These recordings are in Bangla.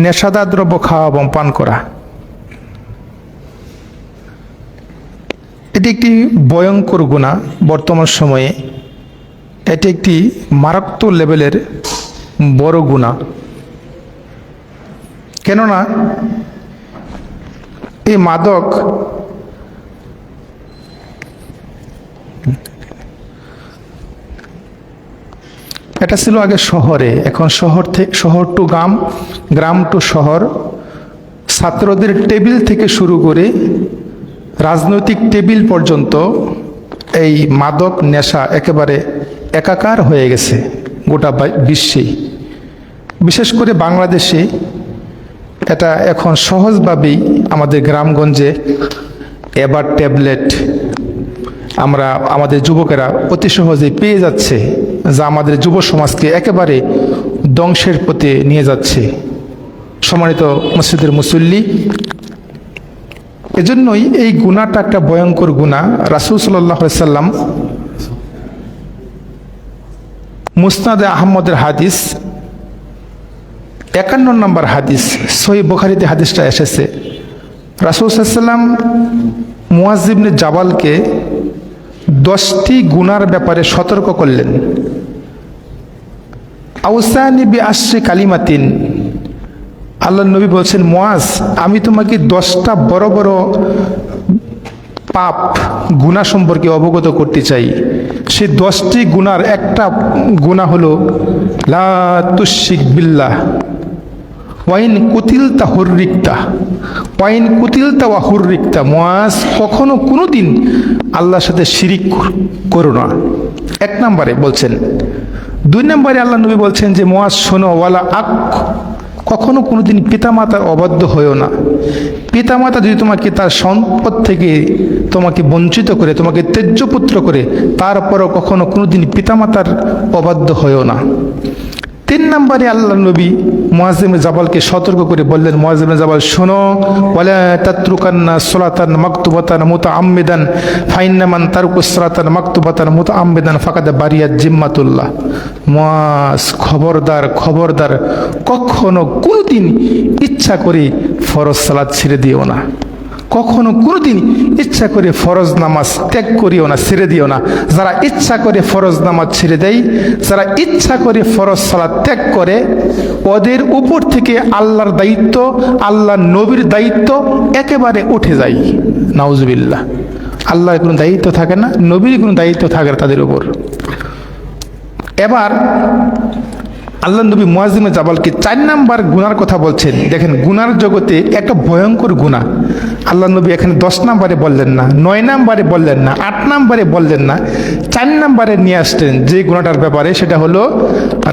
নেশাদার দ্রব্য খাওয়া এবং পান করা। এটি একটি ভয়ঙ্কর গুনাহ বর্তমান সময়ে। এটি একটি মারাত্মক লেভেলের বড় গুনাহ। কেননা এই মাদক এটা ছিল আগে শহরে, এখন শহর টু গ্রাম, গ্রাম টু শহর, ছাত্রদের টেবিল থেকে শুরু করে রাজনৈতিক টেবিল পর্যন্ত এই মাদক নেশা একেবারে একাকার হয়ে গেছে গোটা বিশ্বে। বিশেষ করে বাংলাদেশে এটা এখন সহজভাবেই আমাদের গ্রামগঞ্জে এবার ট্যাবলেট আমরা আমাদের যুবকেরা অতি সহজেই পেয়ে যাচ্ছে, যা আমাদের যুব সমাজকে একেবারে ধ্বংসের পথে নিয়ে যাচ্ছে। সম্মানিত মসজিদের মুসল্লি, এজন্যই এই গুনাহটা একটা ভয়ঙ্কর গুনাহ। রাসূল সাল্লাল্লাহু আলাইহি সাল্লাম মুসনাদে আহমদের হাদিস 51 নম্বর হাদিস, সহিহ বুখারীতে হাদিসটা এসেছে। রাসূল সাল্লাল্লাহু আলাইহি সাল্লাম মুআয ইবনে জাবালকে 10টি গুনার ব্যাপারে সতর্ক করলেন। আউসানি বিআশরি কালিমাতিন, আল্লাহ নবী বলছেন, মুআয, আমি তোমাকে 10টা বড় বড় পাপ গুনাহ সম্পর্কে অবগত করতে চাই। সেই 10টি গুনার একটা গুনাহ হলো লা তুশরিক বিল্লাহ ওয়াইন কুতিলতা হুররিকতা, ওয়াইন কুতিলতা ওয়া হুররিকতা। মুআয, কখনো কোনোদিন আল্লাহর সাথে শিরিক করো না, 1 নম্বরে বলছেন। 2 নম্বরে আল্লাহ নবী বলছেন যে মুআয শোনো, ওয়ালা কখনো কোনোদিন পিতামাতার অবাধ্য হয়েও না। পিতামাতা যদি তোমাকে তার সম্পদ থেকে তোমাকে বঞ্চিত করে, তোমাকে ত্যায্যপুত্র করে, তারপরও কখনো কোনোদিন পিতামাতার অবাধ্য হয়েও না। 3 নম্বরে আল্লাহ নবী মুআয ইবনে জাবালকে সতর্ক করে বললেন, মুআয ইবনে জাবাল শোনো, ওয়ালা তাতরুকান্না সালাতান মাকতুবাতান মুতাআম্মিদান ফাইন্না মান তারকুস সালাতান মাকতুবাতান মুতাআম্মিদান ফাকাদ বারিয়াত জিম্মাতুল্লাহ। মুআয, খবরদার খবরদার, কখনো কোনোদিন ইচ্ছা করে ফরজ সালাত ছেড়ে দিও না, কখনো কোনোদিন ইচ্ছা করে ফরজ নামাজ ত্যাগ করিও না, ছেড়ে দিও না। যারা ইচ্ছা করে ফরজ নামাজ ছেড়ে দেয়, যারা ইচ্ছা করে ফরজ সালাত ত্যাগ করে, ওদের উপর থেকে আল্লাহর দায়িত্ব, আল্লাহর নবীর দায়িত্ব একেবারে উঠে যায়। নাউজুবিল্লাহ। আল্লাহর কোনো দায়িত্ব থাকে না, নবীর কোনো দায়িত্ব থাকে না তাদের উপর। এবার আল্লাহ নবী মুআয ইবনে জাবালকে 4 নাম্বার গুনার কথা বলছেন। দেখেন, গুনার জগতে একটা ভয়ঙ্কর গুনাহ। আল্লাহ নবী এখানে 10 নম্বরে বললেন না, 9 নম্বরে বললেন না, 8 নম্বরে বললেন না, 4 নম্বরে নিয়ে আসলেন যে গুনাহটার ব্যাপারে। সেটা হলো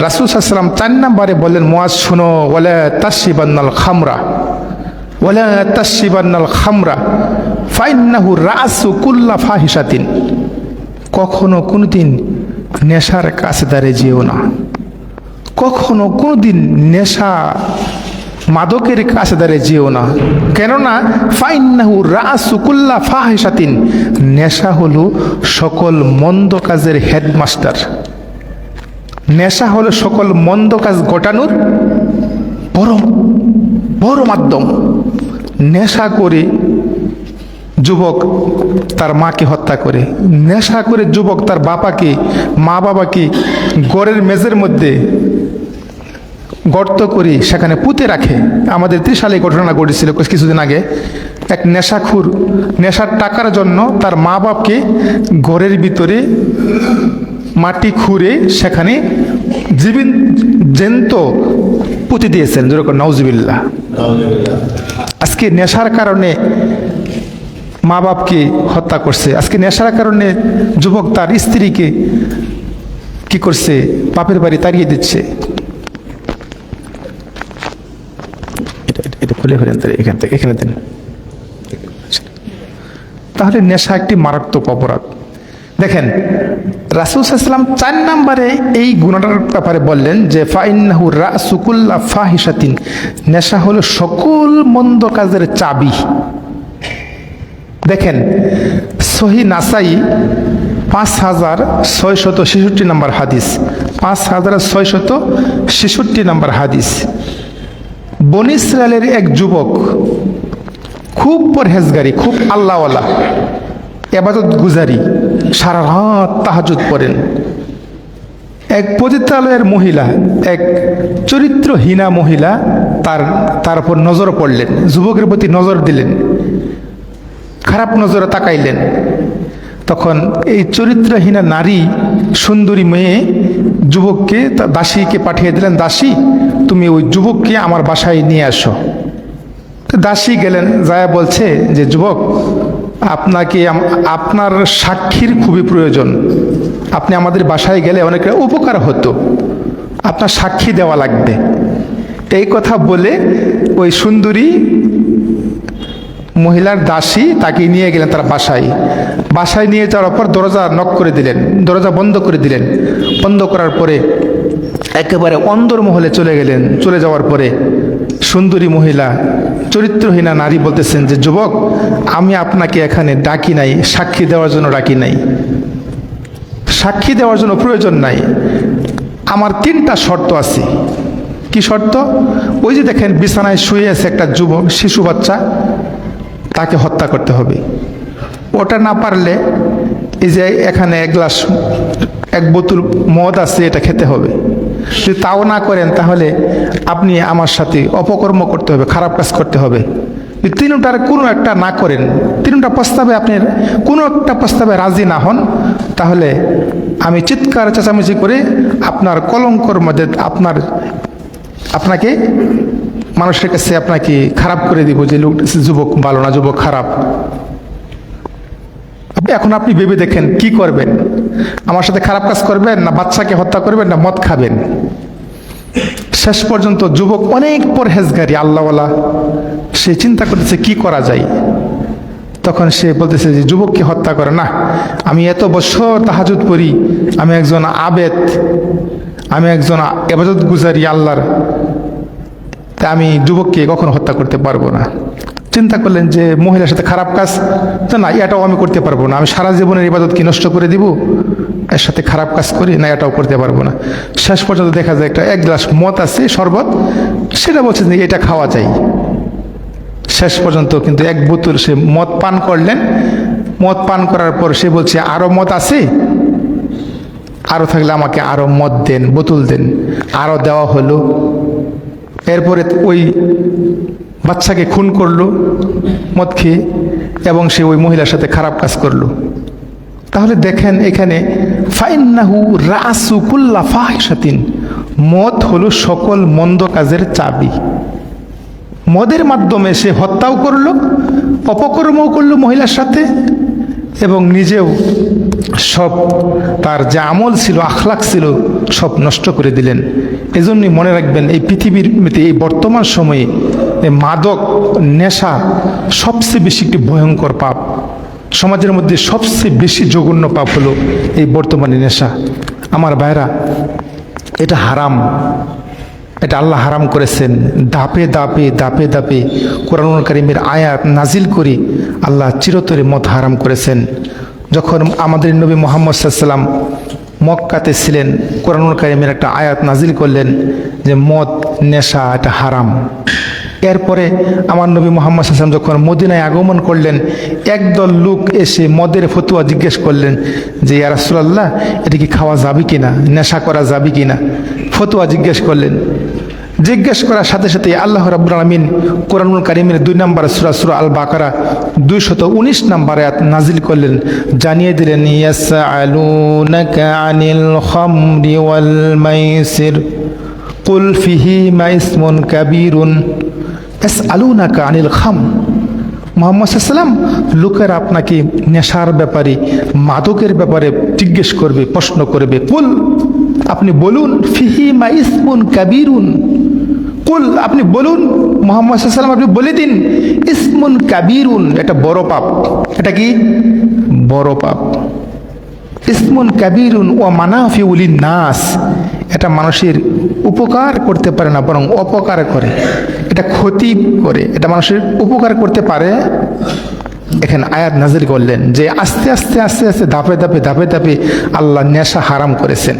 রাসূল সাল্লাল্লাহু আলাইহি ওয়াসাল্লাম 4 নম্বরে বললেন, মুআয শোনো, ওয়ালা তাশরিবান্নাল খামরা, ওয়ালা তাশরিবান্নাল খামরা ফাইন্নাহু রাসু কুল্লা ফাহিশাতিন। কখনো কোনোদিন নেশার কাছে দাঁড়িয়ে যেও না, কখনো কোনোদিন নেশা মাদকের কাছে দাঁড়িয়ে যেও না। কেননা ফাইন্নাহু রাসু কুল্লা ফাহিশাতিন, নেশা হলো সকল মন্দ কাজের হেডমাস্টার। নেশা হলো সকল মন্দ কাজ ঘটানোর বড় বড় মাধ্যম। নেশা করে যুবক তার মাকে হত্যা করে, নেশা করে যুবক তার বাবাকে, মা বাবাকে ঘরের মেঝের মধ্যে গর্ত করে সেখানে পুঁতে রাখে। আমাদের ত্রিশালে ঘটনা ঘটেছিল কিছুদিন আগে। এক নেশাখুর নেশার টাকার জন্য তার মা বাপকে ঘরের ভিতরে মাটি খুঁড়ে সেখানে জ্যান্ত পুঁতে দিয়েছেন। যেরকম নাউজুবিল্লাহ। আজকে নেশার কারণে মা বাপকে হত্যা করছে। আজকে নেশার কারণে যুবক তার স্ত্রীকে কি করছে, বাপের বাড়ি তাড়িয়ে দিচ্ছে। এটা খুলে ফেলেন এখান থেকে, এখানে দেন। তাহলে নেশা একটি মারাত্মক অপরাধ। দেখেন, রাসূল সাল্লাল্লাহু আলাইহি ওয়াসাল্লাম 4 নম্বরে এই গুনাহটার ব্যাপারে বললেন যে ফাইন্নাহু রাসু কুল্লা ফাহিশাতিন, নেশা হলো সকল মন্দ কাজের চাবি। দেখেন, সহিহ নাসাই 5666 নম্বর হাদিস, 5666 নম্বর হাদিস। বনী ইসরায়েলের এক যুবক, খুব পরহেজগারি, খুব আল্লাহওয়ালা, ইবাদত গুজারি, সারা রাত তাহাজ্জুদ পড়েন। এক পতিতালয়ের মহিলা, এক চরিত্রহীনা মহিলা তার উপর নজর পড়লেন, যুবকের প্রতি নজর দিলেন, খারাপ নজরে তাকাইলেন। তখন এই চরিত্রহীনা নারী, সুন্দরী মেয়ে যুবককে, দাসীকে পাঠিয়ে দিলেন, দাসী তুমি ওই যুবককে আমার বাসায় নিয়ে আসো। তো দাসী গেলেন, যায় বলছে যে যুবক, আপনাকে আপনার সাক্ষীর খুবই প্রয়োজন, আপনি আমাদের বাসায় গেলে অনেক উপকার হতো, আপনার সাক্ষী দেওয়া লাগবে। এই কথা বলে ওই সুন্দরী মহিলার দাসী তাকে নিয়ে গেলেন তার বাসায় নিয়ে যাওয়ার পর দরজা নক করে দিলেন, দরজা বন্ধ করে দিলেন। বন্ধ করার পরে একেবারে অন্দরমহলে চলে গেলেন। চলে যাওয়ার পরে সুন্দরী মহিলা, চরিত্রহীনা নারী বলতেছেন যে যুবক, আমি আপনাকে এখানে ডাকি নাই, সাক্ষী দেওয়ার জন্য ডাকি নাই, সাক্ষী দেওয়ার জন্য প্রয়োজন নাই, আমার 3টা শর্ত আছে। কি শর্ত? ওই যে দেখেন বিছানায় শুয়ে আছে একটা যুবক, শিশু বাচ্চা, তাকে হত্যা করতে হবে। ওটা না পারলে এই যে এখানে এক বোতল মদ আছে, এটা খেতে হবে। যদি তাও না করেন তাহলে আপনি আমার সাথে অপকর্ম করতে হবে, খারাপ কাজ করতে হবে। যদি 3টার কোনো একটা না করেন, 3টা প্রস্তাবে আপনি কোনো একটা প্রস্তাবে রাজি না হন, তাহলে আমি চিৎকার চেঁচামেচি করে আপনার কলঙ্কর মধ্যে আপনাকে মানুষের কাছে আপনাকে খারাপ করে দিব, যে লোক যুবক ভালো না, যুবক খারাপ। এখন আপনি ভেবে দেখেন কি করবেন? আমার সাথে খারাপ কাজ করবেন, না বাচ্চাকে হত্যা করবেন, না মদ খাবেন? শেষ পর্যন্ত যুবক অনেক পরহেজগারি, আল্লাহওয়ালা, সে চিন্তা করতেছে কি করা যায়। তখন সে বলতেছে যে যুবককে হত্যা করে না, আমি এত বছর তাহাজ্জুদ পড়ি, আমি একজন আবেদ, আমি একজন ইবাদত গুজারি আল্লাহর, তা আমি যুবককে কখনো হত্যা করতে পারবো না। চিন্তা করলেন যে মহিলার সাথে খারাপ কাজ তো না, এটাও আমি করতে পারবো না, আমি সারা জীবনের ইবাদত কি নষ্ট করে দিব, এর সাথে খারাপ কাজ করি না, এটাও করতে পারবো না। শেষ পর্যন্ত দেখা যায় এক গ্লাস মদ আছে, শরবত, সেটা বলছে যে এটা খাওয়া যায়। শেষ পর্যন্ত কিন্তু 1 বোতল সে মদ পান করলেন। মদ পান করার পর সে বলছে আরো মদ আছে, আরো থাকলে আমাকে আরো মদ দেন, বোতল দেন। আরো দেওয়া হলো। এরপরে ওই বাচ্চাকে খুন করলো মদ খেয়ে, এবং সে ওই মহিলার সাথে খারাপ কাজ করলো। তাহলে দেখেন এখানে ফাইন্নাহু রাসু কুল্লা ফাহিশাতিন, মদ হলো সকল মন্দ কাজের চাবি। মদের মাধ্যমে সে হত্যাও করলো, অপকর্মও করলো মহিলার সাথে, এবং নিজেও সব তার যে আমল ছিল, আখলাক ছিল, সব নষ্ট করে দিলেন। এজন্যই মনে রাখবেন, এই পৃথিবীর এই বর্তমান সময়ে মাদক, নেশা সবচেয়ে বেশি একটি ভয়ঙ্কর পাপ। সমাজের মধ্যে সবচেয়ে বেশি জঘন্য পাপ হলো এই বর্তমানে নেশা। আমার ভাইরা, এটা হারাম, এটা আল্লাহ হারাম করেছেন। ধাপে ধাপে ধাপে ধাপে কোরআনুল কারীমের আয়াত নাজিল করে আল্লাহ চিরতরে মদ হারাম করেছেন। যখন আমাদের নবী মুহাম্মদ সাল্লাল্লাহু আলাইহি ওয়াসাল্লাম মক্কাতে ছিলেন, কোরআনুল কারীমের একটা আয়াত নাজিল করলেন যে মদ, নেশা এটা হারাম। এরপরে আমার নবী মুহাম্মদ সাল্লাল্লাহু আলাইহি ওয়াসাল্লাম যখন মদিনায় আগমন করলেন, একদল লোক এসে মদের ফতোয়া জিজ্ঞেস করলেন যে ইয়া রাসূলুল্লাহ, এটা কি খাওয়া যাবে কিনা, নেশা করা যাবে কিনা, ফতোয়া জিজ্ঞেস করলেন। জিজ্ঞেস করার সাথে সাথে আল্লাহ রাব্বুল আলামিন কোরআনুল কারীমের 2 নম্বর সূরা, সূরা আল বাকারা 219 নম্বর আয়াত নাজিল করলেন, জানিয়ে দিলেন ইয়াসআলুনাকা আনিল খামরি ওয়াল মাইসির কুল ফিহিমা ইসমুন কাবীরুন ইয়াসআলুনাকা আনিল খাম। মুহাম্মদ সাল্লাল্লাহু আলাইহি ওয়াসাল্লাম, লোকেরা আপনাকে নেশার ব্যাপারে, মাদকের ব্যাপারে জিজ্ঞেস করবে, প্রশ্ন করবে। কুল, আপনি বলুন, ফিহিমা ইসমুন কাবীরুন, কুল, আপনি বলুন, মুহাম্মদ সাল্লাল্লাহু আলাইহি ওয়াসাল্লাম আপনি বলে দিন, ইসমুন কাবীরুন, এটা বড় পাপ। এটা কি? বড় পাপ। ইসমুন কাবীরুন ওয়া মানাফিউ লিন-নাস, এটা মানুষের উপকার করতে পারে না, বরং অপকার করে, এটা ক্ষতি করে, এটা মানুষের উপকার করতে পারে। এখানে আয়াত নাজিল করলেন যে আস্তে আস্তে আস্তে আস্তে ধাপে ধাপে ধাপে ধাপে আল্লাহ নেশা হারাম করেছেন।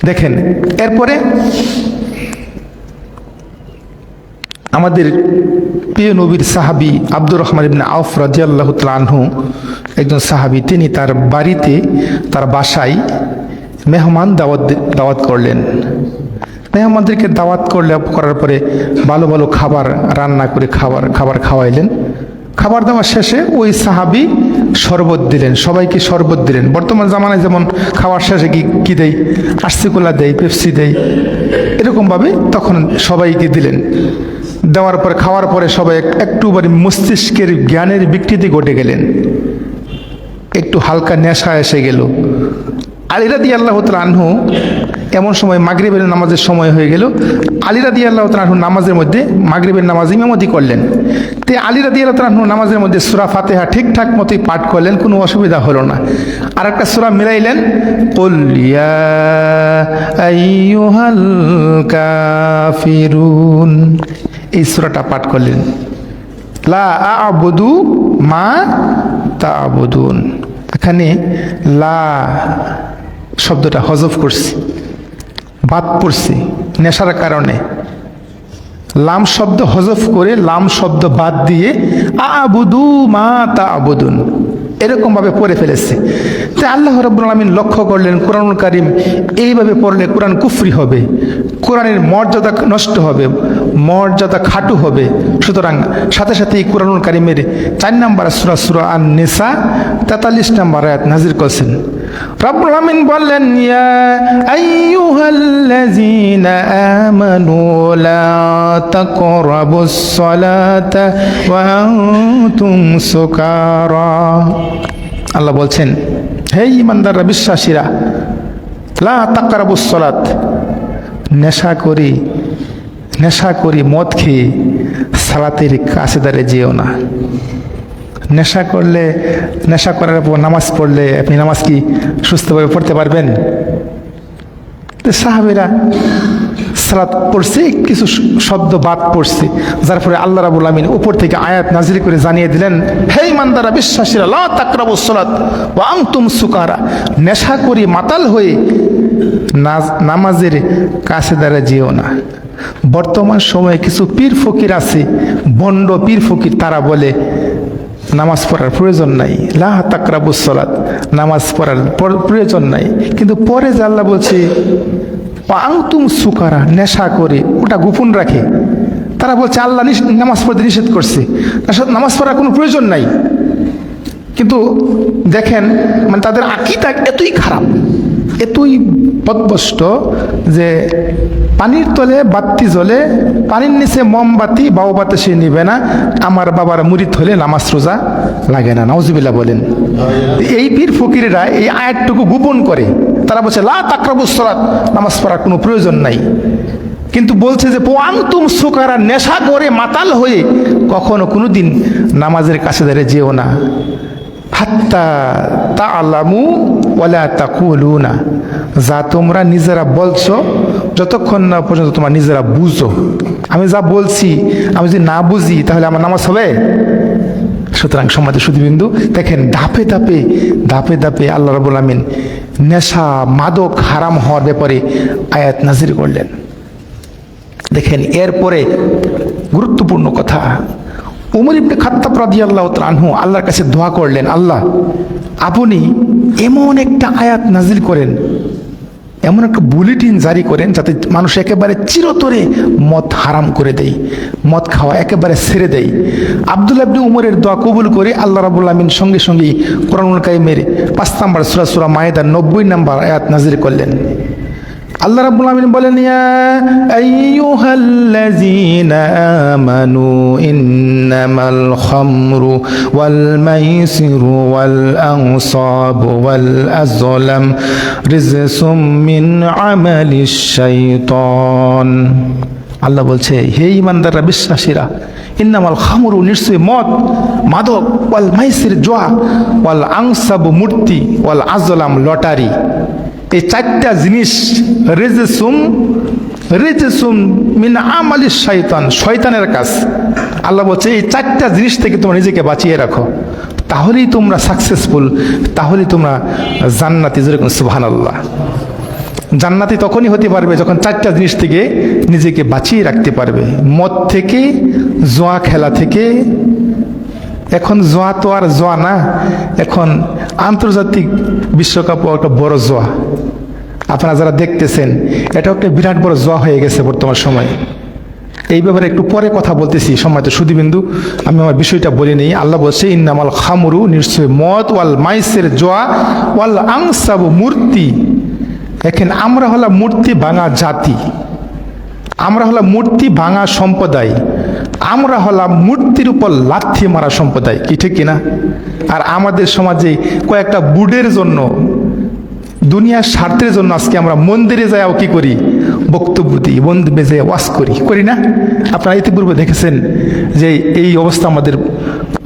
দেখেন, এরপরে আমাদের প্রিয় নবীর সাহাবী আব্দুর রহমান ইবনে আউফ রাদিয়াল্লাহু তাআলা আনহু একজন সাহাবী, তিনি তার বাড়িতে, তার বাসায় মেহমান দাওয়াত করলেন। মেহমানদেরকে দাওয়াত করার পরে ভালো ভালো খাবার রান্না করে খাবার খাওয়াইলেন। খাবার দাবার শেষে ওই সাহাবী শরবত দিলেন, সবাইকে শরবত দিলেন। বর্তমান জামানায় যেমন খাওয়ার শেষে কি দেয়, আরসিকোলা দেয়, পেপসি দেয়, এরকমভাবে তখন সবাইকে দিলেন। দেওয়ার পরে খাওয়ার পরে সবাই একটু মস্তিষ্কের জ্ঞানের বিকৃতি ঘটে গেলেন, একটু হালকা নেশা এসে গেল। আলী রাদিয়াল্লাহু তাআলা আনহু এমন সময় মাগরিবের নামাজের সময় হয়ে গেল। আলী রাদিয়াল্লাহু তাআলা আনহু নামাজের মধ্যে মাগরিবের নামাজ ইমামতি করলেন। তে আলী রাদিয়াল্লাহু তাআলা আনহু নামাজের মধ্যে সূরা ফাতিহা ঠিকঠাক মতোই পাঠ করলেন, কোনো অসুবিধা হলো না। আর একটা সূরা মিলাইলেন, কুল ইয়া আইয়ুহাল কাফিরুন, এই সূরাটা পাঠ করলেন। লা আ'বুদু মা তা'বুদুন, এখানে লা শব্দটা হজফ করছি, বাদ পড়ছি নেশার কারণে। লাম শব্দ হজফ করে লাম শব্দ বাদ দিয়ে আ'বুদু মা তা'বুদুন এরকমভাবে পড়ে ফেলেছে। তাই আল্লাহ রাব্বুল আলামিন লক্ষ্য করলেন, কোরআনুল কারীম এইভাবে পড়লে কোরআন কুফরি হবে, কোরআনের মর্যাদা নষ্ট হবে, মর্যাদা খাটু হবে। সুতরাং সাথে সাথে এই কোরআনুল কারীমের 4 নম্বর সূরা, সূরা আন-নিসা 43 নম্বর আয়াত নাযিল করেছেন। রাব্বুল আলামিন বললেন, ইয়া আইয়ুহাল্লাযীনা আমানু লা তাকরাবুস সালাতা ওয়া আনতুম সুকারা। আল্লাহ বলছেন, হে ঈমানদাররা, বিশ্বাসীরা, লা তাকরাবুস সালাত, নেশা করি মদ খেয়ে সালাতের কাছে দাঁড়িয়ে যেও না। নেশা করার পর নামাজ পড়লে আপনি নামাজ কি সুস্থভাবে পড়তে পারবেন? সাহাবীরা সালাত পড়ছে, কিছু শব্দ বাদ পড়ছে, যার ফলে আল্লাহ রাব্বুল আলামিন উপর থেকে আয়াত নাজিল করে জানিয়ে দিলেন, হে ঈমানদাররা, বিশ্বাসীরা, লা তাকরাবুস সালাত ওয়া আনতুম সুকারা, নেশা করি মাতাল হয়ে নামাজের কাছে দাঁড়িয়ে যেও না। বর্তমান সময়ে কিছু পীর ফকির আছে, বন্ড পীর ফকির, তারা বলে নামাজ পড়ার প্রয়োজন নাই, লা তাকরাবুস সালাত, নামাজ পড়ার প্রয়োজন নাই। কিন্তু পরে যে আল্লাহ বলছে আনতুম সুকারা, নেশা করে, ওটা গোপন রাখে। তারা বলছে আল্লাহ নামাজ পড়তে নিষেধ করছে, নামাজ পড়ার কোনো প্রয়োজন নাই। কিন্তু দেখেন, মানে তাদের আকীদা এতই খারাপ, এতই পথভ্রষ্ট যে পানির তলে বাতি জ্বলে, পানির নিচে মোমবাতি বাউবাতে সে নিবে না, আমার বাবার মুরিদ হলে নামাজ রোজা লাগে না। নাউজুবিল্লাহ বলেন। এই পীর ফকিরেরা এই আয়াতটুকু গোপন করে, তারা বলছে লা তাকরাবুস সালাত, নামাজ পড়ার কোনো প্রয়োজন নাই। কিন্তু বলছে যে আনতুম সুকারা, নেশা করে মাতাল হয়ে কখনো কোনোদিন নামাজের কাছে দাঁড়িয়ে যেও না। হাত্তা তা'লামু ওয়ালা তাকুলুনা, যা তোমরা নিজেরা বলছো যতক্ষণ না পর্যন্ত তোমরা নিজেরা বুঝো। আমি যা বলছি আমি যদি না বুঝি তাহলে আমার নামাজ হবে? সুতরাং সম্মানিত সুধীবৃন্দু, দেখেন ধাপে ধাপে আল্লাহ রাব্বুল আলামিন নেশা, মাদক হারাম হওয়ার ব্যাপারে আয়াত নাযিল করলেন। দেখেন এরপরে গুরুত্বপূর্ণ কথা, উমর ইবনে খাত্তাব রাদিয়াল্লাহু তাআলা আনহু আল্লাহর কাছে দোয়া করলেন, আল্লাহ আপনি এমন একটা আয়াত নাজিল করেন, এমন একটা বুলেটিন জারি করেন যাতে মানুষ একেবারে চিরতরে মদ হারাম করে দেয়, মদ খাওয়া একেবারে ছেড়ে দেয়। আব্দুল্লাহ ইবনে উমরের দোয়া কবুল করে আল্লাহ রাব্বুল আলামিন সঙ্গে সঙ্গে কোরআনুল কারীমের 5 নম্বর সূরা, সূরা মায়েদার 90 নম্বর আয়াত নাজিল করলেন। আল্লাহ রাব্বুল আলামিন বলেন, ইয়া আইয়ুহাল্লাযীনা আমানু ইন্নামাল খামরু ওয়াল মাইসিরু ওয়াল আনসাবু ওয়াল আযলাম রিজসুম মিন আমালিশ শাইতান। আল্লাহ বলছে, হে ঈমানদাররা, বিশ্বাসীরা, ইন্নামাল খামরু, নিশ্চয়ই মদ, মাদক, ওয়াল মাইসির, জুয়া, ওয়াল আনসাবু, মূর্তি, ওয়াল আযলাম, লটারি, এই 4টা জিনিস রিজসুম মিন আমালিশ শাইতান, শয়তানের কাজ। আল্লাহ বলছে এই 4টা জিনিস থেকে তোমরা নিজেকে বাঁচিয়ে রাখো, তাহলেই তোমরা সাকসেসফুল, তাহলেই তোমরা জান্নাতি। যেরকম সুবহানাল্লাহ। জান্নাতি তখনই হতে পারবে যখন চারটা জিনিস থেকে নিজেকে বাঁচিয়ে রাখতে পারবে। মদ থেকে, জুয়া খেলা থেকে, এখন জুয়া তো আর জুয়া না, এখন আন্তর্জাতিক বিশ্বকাপও একটা বড় জুয়া। আপনারা যারা দেখতেছেন, এটা একটা বিরাট বড় জুয়া হয়ে গেছে বর্তমান সময়ে। এই ব্যাপারে একটু পরে কথা বলতেছি সম্মানিত সুধীবিন্দু, আমি আমার বিষয়টা বলে নিই। আল্লাহ বলছে ইন্নামাল খামরু, নিশ্চয় মদ, ওয়াল মাইসের জোয়া, ওয়াল আংসাবু মূর্তি। দেখেন, আমরা হলাম মূর্তি ভাঙা জাতি, আমরা হলাম মূর্তি ভাঙা সম্প্রদায়, আমরা হলাম মূর্তির উপর লাথি মারা সম্প্রদায়, কি ঠিক কিনা? আর আমাদের সমাজে কয়েকটা বুডের জন্য, দুনিয়ার স্বার্থের জন্য আজকে আমরা মন্দিরে যাইও কি করি, বক্তব্য দিই, মন্দিরে যাই ওয়াজ করি না? আপনারা ইতিপূর্বে দেখেছেন যে এই অবস্থা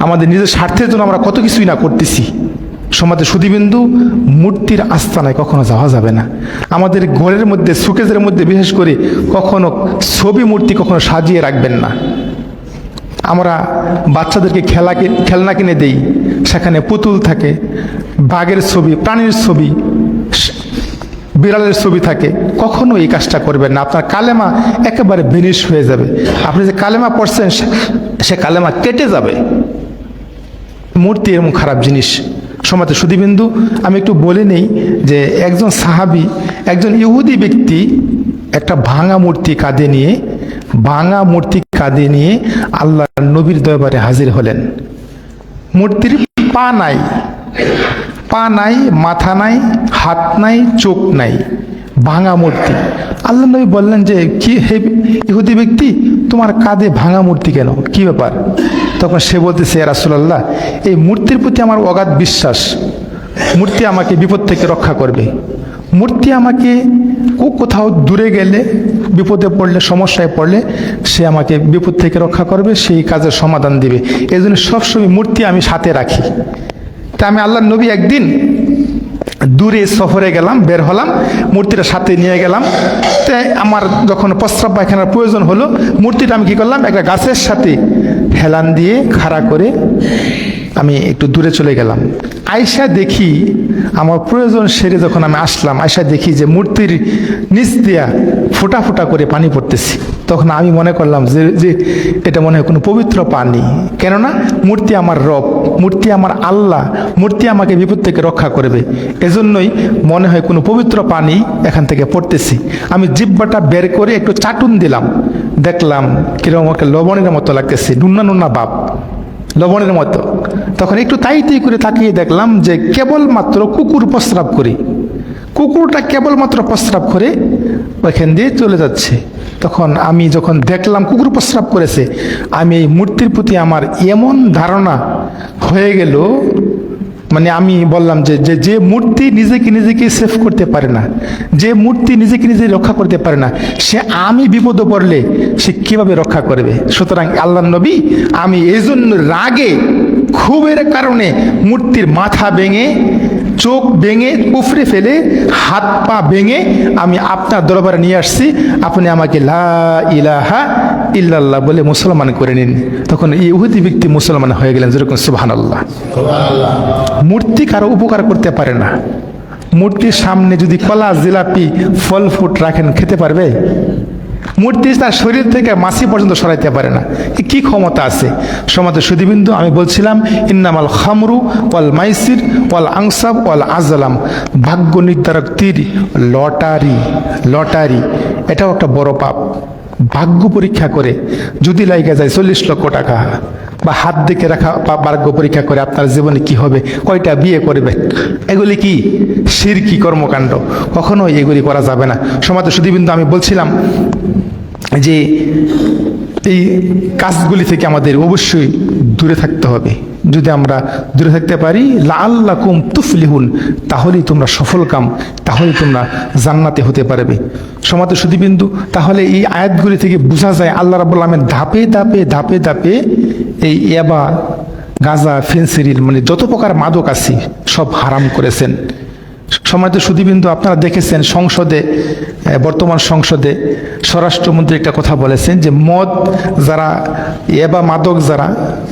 আমাদের নিজের স্বার্থের জন্য আমরা কত কিছুই না করতেছি। সমাজের সুধীবিন্দু, মূর্তির আস্তানায় কখনো যাওয়া যাবে না। আমাদের ঘরের মধ্যে, সুকেজের মধ্যে বিশেষ করে কখনো ছবি মূর্তি কখনো সাজিয়ে রাখবেন না। আমরা বাচ্চাদেরকে খেলনা কিনে দেই, সেখানে পুতুল থাকে, বাঘের ছবি, প্রাণীর ছবি, বিড়ালের ছবি থাকে। কখনো এই কাজটা করবেন না, আপনার কালেমা একেবারে বিনিশ হয়ে যাবে। আপনি যে কালেমা পড়ছেন সে কালেমা কেটে যাবে। মূর্তি এরকম খারাপ জিনিস। সমাজের সুধীবিন্দু, আমি একটু বলে নেই যে একজন সাহাবী, একজন ইহুদি ব্যক্তি একটা ভাঙা মূর্তি কাঁধে নিয়ে আল্লাহ নবীর দরবারে হাজির হলেন। মূর্তির পা নাই, মাথা নাই, হাত নাই, চোখ নাই, ভাঙা মূর্তি। আল্লাহ নবী বললেন যে কি হে ইহুদি ব্যক্তি, তোমার কাঁধে ভাঙা মূর্তি কেন, কি ব্যাপার? তখন সে বলতেছে, ইয়া রাসূলুল্লাহ, এই মূর্তির প্রতি আমার অগাধ বিশ্বাস, মূর্তি আমাকে বিপদ থেকে রক্ষা করবে, মূর্তি আমাকে কোথাও দূরে গেলে, বিপদে পড়লে, সমস্যায় পড়লে সে আমাকে বিপদ থেকে রক্ষা করবে, সেই কাজের সমাধান দিবে। এই জন্য সবসময় মূর্তি আমি সাথে রাখি। তা আমি আল্লাহ নবী একদিন দূরে সফরে গেলাম, বের হলাম, মূর্তিটা সাথে নিয়ে গেলাম। তাই আমার যখন প্রস্রাব পায়খানার প্রয়োজন হলো, মূর্তিটা আমি কি করলাম, একটা গাছের সাথে হেলান দিয়ে খাড়া করে আমি একটু দূরে চলে গেলাম। আয়সা দেখি, আমার প্রয়োজন সেরে যখন আমি আসলাম, আয়সা দেখি যে মূর্তির নিচ দিয়া ফোঁটা ফোঁটা করে পানি পড়তেছি। তখন আমি মনে করলাম যে এটা মনে হয় কোনো পবিত্র পানি, কেননা মূর্তি আমার রব, মূর্তি আমার আল্লাহ, মূর্তি আমাকে বিপদ থেকে রক্ষা করবে। এজন্যই মনে হয় কোনো পবিত্র পানি এখান থেকে পড়তেছি। আমি জিহ্বাটা বের করে একটু চাটুন দিলাম, দেখলাম কিরকম একটা লবণের মতো লাগতেছে, নুন্না ভাব, লবণের মতো। তখন একটু তাই করে তাকিয়ে দেখলাম যে কেবলমাত্র কুকুর প্রস্রাব করে, কুকুরটা কেবলমাত্র প্রস্রাব করে ওইখান দিয়ে চলে যাচ্ছে। তখন আমি যখন দেখলাম কুকুর প্রস্রাব করেছে, আমি এই মূর্তির প্রতি আমার এমন ধারণা হয়ে গেল, মানে আমি বললাম যে মূর্তি নিজেকে সেভ করতে পারে না, যে মূর্তি নিজে রক্ষা করতে পারে না, সে আমি বিপদে পড়লে সে কিভাবে রক্ষা করবে? সুতরাং আল্লাহ নবী, আমি এই জন্য রাগে, ক্ষোভের কারণে মূর্তির মাথা ভেঙে, চোখ ভেঙে, উপড়ে ফেলে, হাত পা ভেঙে আমি আপনার দরবারে নিয়ে আসছি, আপনি আমাকে লা ইলাহা ইল্লাল্লাহ বলে মুসলমান করে নিন। তখন ইহুদি ব্যক্তি মুসলমান হয়ে গেলেন, যেরকম সুবহানাল্লাহ। মূর্তি কারো উপকার করতে পারে না। মূর্তির সামনে যদি কলা, জিলাপি, ফল ফুট রাখেন, খেতে পারবে? মূর্তি তার শরীর থেকে মাছি পর্যন্ত সরাইতে পারে না। কি ক্ষমতা আছে? সমাজের সুধীবিন্দু, আমি বলছিলাম ইন্নামাল খামরু ওয়াল মাইসির ওয়াল আংসাব ওয়াল আজলাম, ভাগ্য নির্ধারক তীর, লটারি এটাও একটা বড় পাপ। ভাগ্য পরীক্ষা করে যদি লাইগা যায় 40 লক্ষ টাকা, বা হাত দেখে রাখা ভাগ্য পরীক্ষা করে আপনার জীবনে কি হবে, কয়টা বিয়ে করবে, এগুলি কি শিরকি কর্মকাণ্ড, কখনো এগুলি করা যাবে না। সমাজের সুধীবিন্দু, আমি বলছিলাম যে এই কাজগুলি থেকে আমাদের অবশ্যই দূরে থাকতে হবে। যদি আমরা দূরে থাকতে পারি, লাআল্লাকুম তুফলিহুন, তাহলেই তোমরা সফলকাম, তাহলেই তোমরা জান্নাতে হতে পারবে। সমাজের সুধীবিন্দু, তাহলে এই আয়াতগুলি থেকে বোঝা যায় আল্লাহ রাব্বুল আলামিন ধাপে ধাপে এই ইয়াবা, গাঁজা, ফেনসিডিল, মানে যত প্রকার মাদক আছে সব হারাম করেছেন। সমাজের সুধীবিন্দু, আপনারা দেখেছেন সংসদে, বর্তমান সংসদে স্বরাষ্ট্রমন্ত্রী একটা কথা বলেছেন যে মদ যারা, এবা মাদক যারা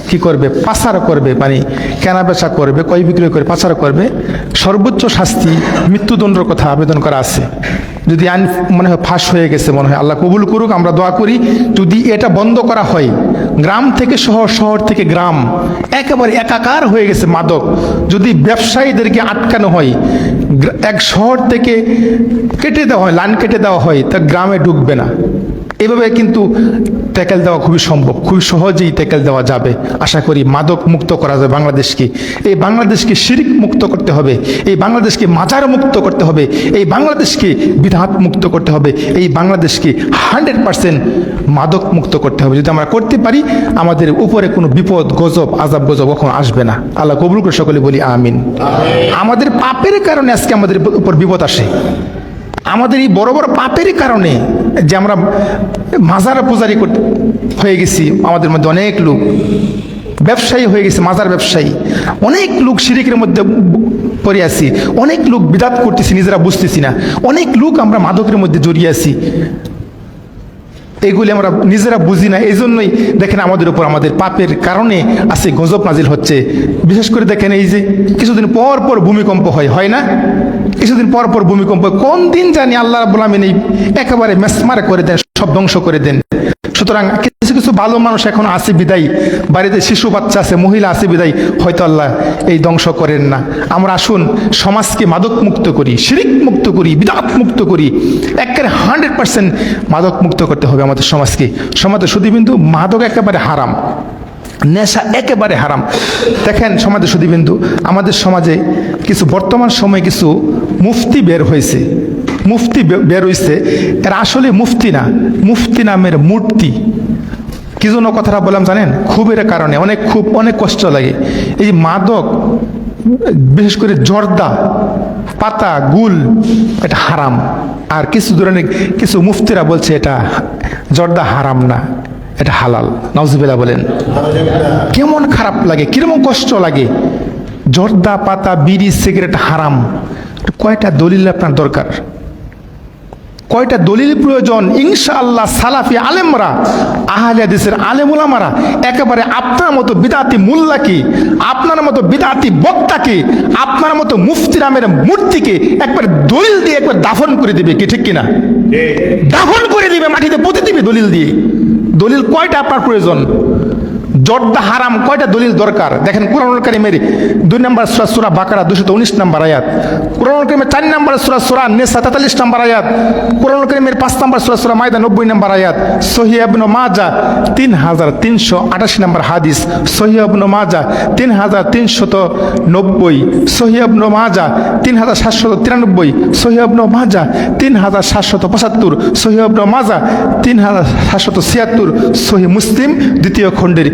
কি করবে, পাচার করবে, মানে কেনাবেচা করবে, ক্রয় বিক্রয় করে পাচার করবে, সর্বোচ্চ শাস্তি মৃত্যুদণ্ডের কথা আবেদন করা আছে। যদি আইন মনে হয় ফাঁস হয়ে গেছে, মনে হয় আল্লাহ কবুল করুক, আমরা দোয়া করি যদি এটা বন্ধ করা হয়। গ্রাম থেকে শহর, শহর থেকে গ্রাম, একেবারে একাকার হয়ে গেছে মাদক। যদি ব্যবসায়ীদেরকে আটকানো হয়, এক শহর থেকে কেটে দেওয়া হয়, লাইন কেটে দেওয়া হয়, তা গ্রামে ঢুকবে না। এভাবে কিন্তু ট্যাকেল দেওয়া খুবই সম্ভব, খুবই সহজেই ট্যাকেল দেওয়া যাবে। আশা করি মাদক মুক্ত করা যাবে বাংলাদেশকে। এই বাংলাদেশকে শিরিক মুক্ত করতে হবে, এই বাংলাদেশকে মাজার মুক্ত করতে হবে, এই বাংলাদেশকে বিদআত মুক্ত করতে হবে, এই বাংলাদেশকে 100% মাদক মুক্ত করতে হবে। যদি আমরা করতে পারি, আমাদের উপরে কোনো বিপদ, গজব, আযাব গজব কখনো আসবে না। আল্লাহ কবুল করে সকলে বলি আমিন। আমাদের পাপের কারণে আজকে আমাদের উপর বিপদ আসে। আমাদের এই বড় বড় পাপের কারণে যে আমরা মাজার পূজারি করতে হয়ে গেছি, আমাদের মধ্যে অনেক লোক ব্যবসায়ী হয়ে গেছে, মাজার ব্যবসায়ী, অনেক লোক শিরিকের মধ্যে পড়ে আছি, অনেক লোক বিদআত করতেছি, নিজেরা বুঝতেছি না, অনেক লোক আমরা মাদকের মধ্যে জড়িয়ে আছি, এগুলি আমরা নিজেরা বুঝি না। এই জন্যই দেখেন আমাদের উপর আমাদের পাপের কারণে আজকে গজব নাজিল হচ্ছে। বিশেষ করে দেখেন এই যে কিছুদিন পর পর ভূমিকম্প হয় না? কিছুদিন পর পর ভূমিকম্প, কোন দিন জানি আল্লাহ রাব্বুল আমিন এই একেবারে মেসমার করে দেন, সব ধ্বংস করে দেন। সুতরাং কিছু কিছু ভালো মানুষ এখন আছে বিদায়, বাড়িতে শিশু বাচ্চা আছে, মহিলা আছে বিদায় হয়তো আল্লাহ এই ধ্বংস করেন না। আমরা আসুন সমাজকে মাদক মুক্ত করি, শিরিক মুক্ত করি, বিদআত মুক্ত করি, একেবারে 100% মাদক মুক্ত করতে হবে আমাদের সমাজকে। সমাজে শুধুবিন্দু মাদক একেবারে হারাম, নেশা একেবারে হারাম। দেখেন সমাজে শুধুবিন্দু, আমাদের সমাজে কিছু বর্তমান সময়ে কিছু মুফতি বের হয়েছে, মুফতি বের হয়েছে, এরা আসলে মুফতি না, মুফতি নামের মূর্তি। কি জন্য কথাটা বললাম জানেন? ক্ষোভের কারণে, অনেক কষ্ট লাগে। এই মাদক, বিশেষ করে জর্দা, পাতা, গুল, এটা হারাম। আর কিছু ধরনের কিছু মুফতিরা বলছে এটা জর্দা হারাম না, এটা হালাল। নাউজুবিল্লাহ বলেন। কেমন খারাপ লাগে, কিরকম কষ্ট লাগে। জর্দা, পাতা, বিড়ি, সিগারেট হারাম। কয়টা দলিল আপনার দরকার? কয়টা দলিল প্রয়োজন? ইনশাআল্লাহ সালাফি আলেমরা, আহলে হাদিসের আলেম উলামারা একেবারে আপনার মতো বিদআতি মোল্লাকে, আপনার মতো বিদআতি বক্তাকে, আপনার মতো মুফতি নামের মূর্তিকে একবার দলিল দিয়ে একবার দাফন করে দিবে। কি ঠিক কিনা? দাফন করে দিবে, মাটিতে পুঁতে দিবে দলিল দিয়ে। দলিল কয়টা আপনার প্রয়োজন? জর্দা হারাম, কয়টা দলিল দরকার? দেখেন কুরআনুল কারীমের 2 নম্বর সূরা, সূরা বাকারা 219 নম্বর আয়াত, কুরআনুল কারীমের 4 নম্বর সূরা, সূরা নিসা 43 নম্বর আয়াত, কুরআনুল কারীমের 5 নম্বর সূরা, সূরা মাইদা 90 নম্বর আয়াত, সহিহ ইবনে মাজাহ 3388 নম্বর হাদিস, সহিহ ইবনে মাজাহ 3390, সহিহ ইবনে মাজাহ 3793, সহিহ ইবনে মাজাহ 3775, সহিহ ইবনে মাজাহ 3776, সহিহ মুসলিম দ্বিতীয় খণ্ডের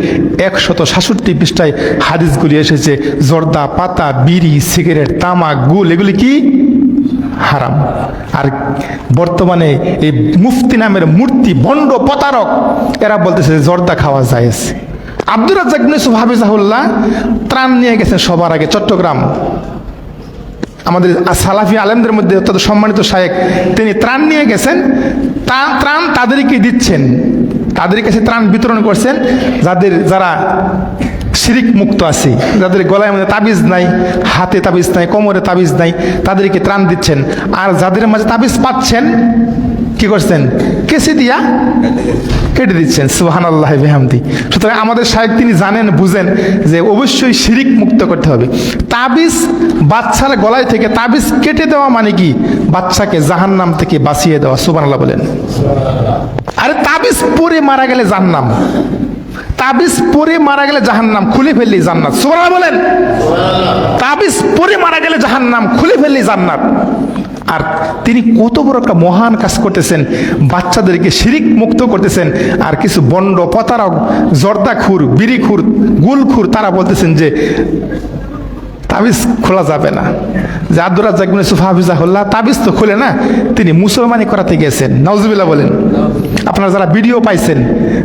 167 পৃষ্ঠায় হাদিসগুলি এসেছে। জর্দা, পাতা, বিড়ি, সিগারেট, তামাক, গুল এগুলি কি হারাম। আর বর্তমানে এই মুফতি নামের মূর্তি, ভণ্ড, প্রতারক, এরা বলতেছে জর্দা খাওয়া জায়েজ। আব্দুর রাজ্জাক ইবনে ইউসুফ হাফিজাহুল্লাহ ত্রাণ নিয়ে গেছেন সবার আগে চট্টগ্রাম। আমাদের সালাফি আলেমদের মধ্যে অত্যন্ত সম্মানিত শায়েখ, তিনি ত্রাণ নিয়ে গেছেন। ত্রাণ তাদেরকে দিচ্ছেন, তাদের কাছে ত্রাণ বিতরণ করছেন যারা শিরিক মুক্ত আছে, যাদের গলায় মধ্যে তাবিজ নাই, হাতে তাবিজ নাই, কোমরে তাবিজ নাই, তাদেরকে ত্রাণ দিচ্ছেন। আর যাদের মাঝে তাবিজ পাচ্ছেন, কি করছেন? কেসি দিয়া কেটে দিচ্ছেন। সুবহানাল্লাহি বিহামদি। সুতরাং আমাদের শায়েখ তিনি জানেন, বুঝেন যে অবশ্যই শিরিক মুক্ত করতে হবে। তাবিজ, বাচ্চার গলায় থেকে তাবিজ কেটে দেওয়া মানে কি? বাচ্চাকে জাহান্নাম থেকে বাঁচিয়ে দেওয়া। সুবহানাল্লাহ বলেন। আরে তাবিজ পরে মারা গেলে জাহান্নাম, তাবিজ পরে মারা গেলে জাহান্নাম, খুলে ফেললি জান্নাত। সুবহানাল্লাহ বলেন। তাবিজ পরে মারা গেলে জাহান্নাম, খুলে ফেললি জান্নাত। আর তিনি কত বড় একটা মহান কাজ করতেছেন, বাচ্চাদেরকে শিরিক মুক্ত করতেছেন। আর কিছু বন্ড, প্রতারক, জর্দাখুর, বিড়িখুর, গুলখুর, তারা বলতেছেন যে তাবিজ খোলা যাবে না। যে আব্দুর রাজ্জাক ইবনে ইউসুফ হাফিজাহুল্লাহ তাবিজ তো খুলে না, তিনি মুসলমানি করাতে গেছেন। নাউজুবিল্লাহ বলেন। আপনারা যারা ভিডিও পাইছেন,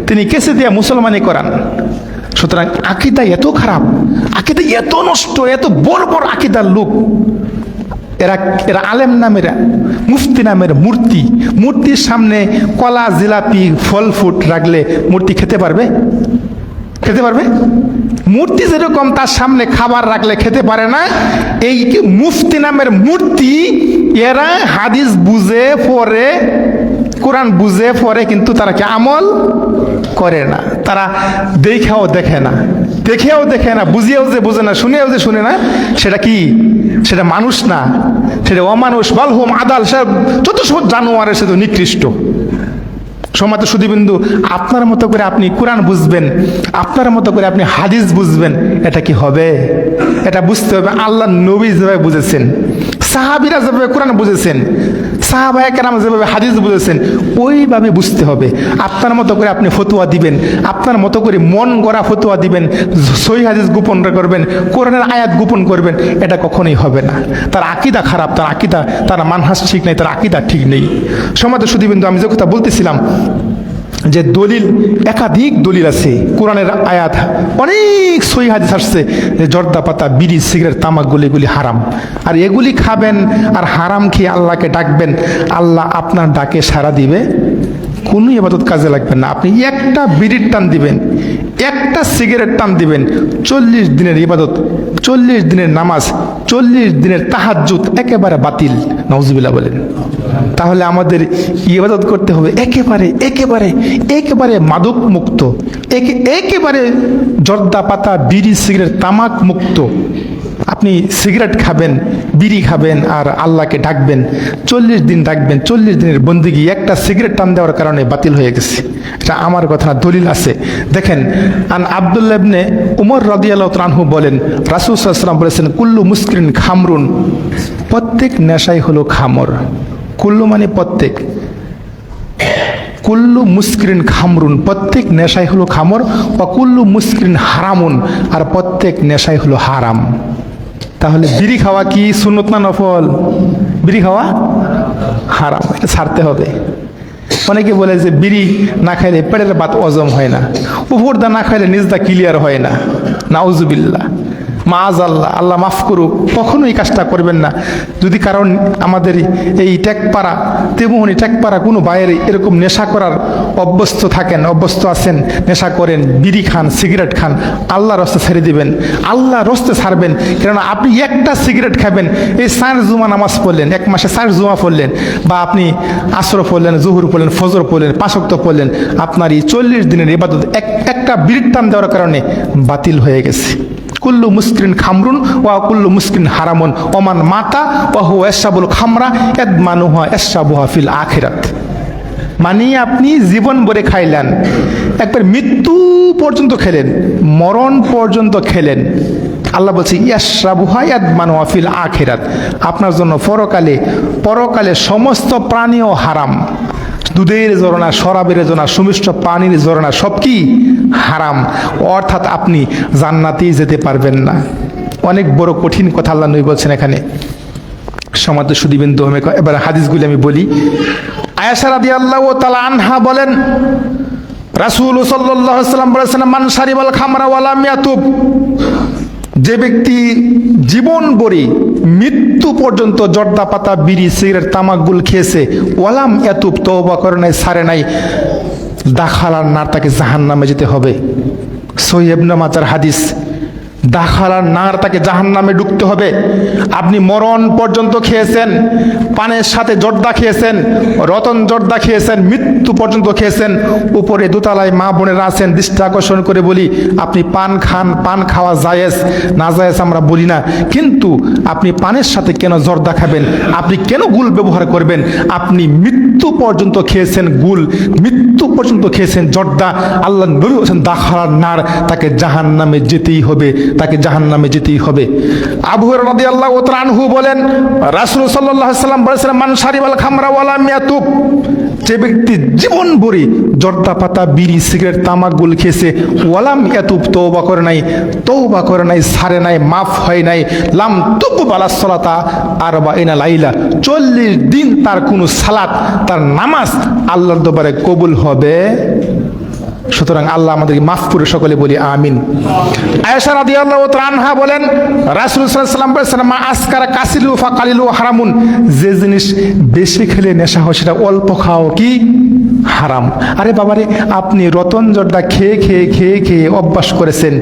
তিনি কেসে দিয়ে মুসলমানি করান। সুতরাং আকীদা এত খারাপ, আকীদা এত নষ্ট, এত বড় বড় আকীদার লোক, এরা আলেম নামের, মুফতি নামের মূর্তি। মূর্তির সামনে কলা, জিলাপি, ফল ফুট রাখলে মূর্তি খেতে পারবে? খেতে পারবে? মূর্তি যেরকম তার সামনে খাবার রাখলে খেতে পারে না, এই মুফতি নামের মূর্তি এরা হাদিস বুঝে পড়ে, কোরআন বুঝে পড়ে, কিন্তু তারা কি আমল করে না। তারা দেখেও দেখে না, বুঝিয়েও যে বুঝে না, শুনেও যে শুনে না, সেটা কি? সেটা মানুষ না, সেটা অমানুষ। বালহুম আদাল, সে যত সব জানোয়ারের সে তো নিকৃষ্ট। সমাজ সুধীবিন্দু, আপনার মতো করে আপনি কোরআন বুঝবেন, আপনার মতো করে আপনি হাদিস বুঝবেন, এটা কি হবে? এটা বুঝতে হবে আল্লাহ নবী যেভাবে বুঝেছেন, সাহাবীরা যেভাবে কোরআন বুঝেছেন, সাহাবায়ে কেরাম যেভাবে হাদিস বুঝেছেন, ওইভাবে বুঝতে হবে। আপনার মতো করে আপনি ফতোয়া দিবেন, আপনার মতো করে মন গড়া ফতোয়া দিবেন, সহিহ হাদিস গোপন করবেন, কোরআনের আয়াত গোপন করবেন, এটা কখনোই হবে না। তার আকীদা খারাপ, তার মানহাজ ঠিক নেই, তার আকীদা ঠিক নেই। সমাজের সুধীবিন্দু, আমি যে কথা বলতেছিলাম যে দলিল, একাধিক দলিল আছে, কোরআনের আয়াত, অনেক সহিহ হাদিস আসছে যে জর্দা পাতা, বিড়ি, সিগারেট, তামাকগুলি এগুলি হারাম, আর এগুলি খাবেন আর হারাম খেয়ে আল্লাহকে ডাকবেন, আল্লাহ আপনার ডাকে সাড়া দিবে, কোনো ইবাদত কাজে লাগবে না। আপনি একটা বিড়ির টান দিবেন, একটা সিগারেট টান দিবেন, 40 দিনের ইবাদত, 40 দিনের নামাজ, 40 দিনের তাহাজ্জুদ একেবারে বাতিল। নাউজুবিল্লাহ বলেন। তাহলে আমাদের ইবাদত করতে হবে একেবারে একেবারে একেবারে মাদক মুক্ত, একেবারে জর্দা পাতা, বিড়ি, সিগারেট, তামাক মুক্ত। আপনি সিগারেট খাবেন, বিড়ি খাবেন আর আল্লাহকে ডাকবেন, 40 দিন ডাকবেন, 40 দিনের বন্দেগী একটা সিগারেট টান দেওয়ার কারণে বাতিল হয়ে গেছে। এটা আমার কথা না, দলিল আছে। দেখেন, আন আব্দুল্লাহ ইবনে উমর রাদিয়াল্লাহু তাআলা আনহু বলেন, রাসূল সাল্লাল্লাহু আলাইহি ওয়াসাল্লাম বলেছেন, কুল্লু মুসকিরিন খামরুন, প্রত্যেক নেশাই হলো খামর। কুল্লু মানে প্রত্যেক, কুল্লু মুসকিরিন খামরুন, প্রত্যেক নেশাই হলো খামর। বা কুল্লু মুসকিরিন হারামুন, আর প্রত্যেক নেশাই হলো হারাম। তাহলে বিড়ি খাওয়া কি সুন্নত না নফল? বিড়ি খাওয়া হারাম, এটা ছাড়তে হবে। অনেকে বলে যে বিড়ি না খাইলে পেটের বাত হজম হয় না, উপরদা না খাইলে নিজদা ক্লিয়ার হয় না। নাউজুবিল্লাহ, মাআযাল্লাহ, আল্লাহ মাফ করুক। কখনো এই কাজটা করবেন না। যদি কারণ আমাদের এই টেকপাড়া, তেমনি টেকপাড়া কোনো বাইরে এরকম নেশা করার অভ্যস্ত আছেন, নেশা করেন, বিড়ি খান, সিগারেট খান, আল্লাহর রাস্তা ছেড়ে দিবেন, আল্লাহর রাস্তা ছাড়বেন। কেননা আপনি একটা সিগারেট খাবেন, এই 4 জুমা নামাজ পড়লেন, এক মাসে 4 জুমা পড়লেন, বা আপনি আসর পড়লেন, জুহুর পড়লেন, ফজর পড়লেন, 5 ওয়াক্ত পড়লেন, আপনার এই 40 দিনের ইবাদত একটা বিড়ির টান দেওয়ার কারণে বাতিল হয়ে গেছে। কুল্লু মুসকিরিন খামরুন ওয়া কুল্লু মুসকিরিন হারামুন ওমান মাতা ওয়া হুয়া ইয়াশরাবুল খামরা ইয়াদমানুহা ইয়াশরাবুহা ফিল আখিরাত। মানে আপনি জীবন ভরে খাইলেন, একবার মৃত্যু পর্যন্ত খেলেন, মরণ পর্যন্ত খেলেন, আল্লাহ বলছে ইয়াশরাবুহা ইয়াদমানুহা ফিল আখিরাত, আপনার জন্য পরকালে সমস্ত প্রাণীও হারাম। দুধের ঝরনা, শরাবের ঝরনা, সুমিষ্ট পানির ঝরনা সব কি হারাম। অর্থাৎ আপনি জান্নাতেই যেতে পারবেন না। অনেক বড় কঠিন কথা আল্লাহ নবী বলছেন এখানে। সমাজ সুধীবিন্দু, এবার হাদিসগুলি আমি বলি। আয়েশা রাদিয়াল্লাহু তাআলা আনহা বলেন, রাসূল সাল্লাল্লাহু আলাইহি ওয়াসাল্লাম বলেছেন, মান শারিবাল খামরা ওয়া লাম ইয়াতুব, যে ব্যক্তি জীবন ভরে মৃত্যু পর্যন্ত জর্দা পাতা, বিড়ি, সিগারেট, তামাকগুল খেয়েছে, ওয়ালাম ইয়াতুব, তওবা করে নাই, ছাড়ে নাই, দাখালান নার, তাকে জাহান্নামে যেতে হবে। সহিহ ইবনে মাজাহর হাদিস। দাখালান নার, তাকে জাহান্নামে ঢুকতে হবে। আপনি মরণ পর্যন্ত খেয়েছেন, পানের সাথে জর্দা খেয়েছেন, রতন জর্দা খেয়েছেন, মৃত্যু পর্যন্ত খেয়েছেন, উপরে দোতলায় মা বোনেরা আছেন, দৃষ্টি আকর্ষণ করে বলি, আপনি পান খান, পান খাওয়া জায়েজ, না জায়েজ আমরা বলি না, কিন্তু আপনি পানের সাথে কেন জর্দা খাবেন? আপনি কেন গুল ব্যবহার করবেন? আপনি মৃত্যু পর্যন্ত খেয়েছেন গুল, মৃত্যু পর্যন্ত খেয়েছেন জর্দা। আল্লাহ নবী বলেছেন, দাখালান নার, তাকে জাহান্নামে যেতেই হবে, তাকে জাহান্নামে যেতেই হবে। আবু হুরায়রা রাদিয়াল্লাহু তাআলা আনহু বলেন, রাসূল সাল্লাল্লাহু আলাইহি ওয়াসাল্লাম বলেছেন, মান শারিবাল খামরা ওয়া লাম ইয়াতুব, যে ব্যক্তি জীবন ভরে জর্দা পাতা, বিড়ি, সিগারেট, তামাকগুল খেয়েছে, ওয়ালাম ইয়াতুব, তওবা করে নাই, ছাড়ে নাই, মাফ হয় নাই, লাম তুকবালাস সালাতা আরবাইনা লাইলা, 40 দিন তার কোনো সালাত, তার নামাজ আল্লাহর দরবারে কবুল হবে। সুতরাং আল্লাহ আমাদেরকে মাফ করে, সকলে বলি আমিন। আয়েশা রাদিয়াল্লাহু তাআলা আনহা বলেন, রাসূল সাল্লাল্লাহু আলাইহি ওয়াসাল্লাম বলেছেন, মা আসকারা কাসিলু ফাকালিলু হারামুন, যে জিনিস বেশি খেলে নেশা হয় সেটা অল্প খাও কি হারাম। আরে বাবারে, আপনি রতন জর্দা খেয়ে খেয়ে খেয়ে খেয়ে অভ্যাস করেছেন,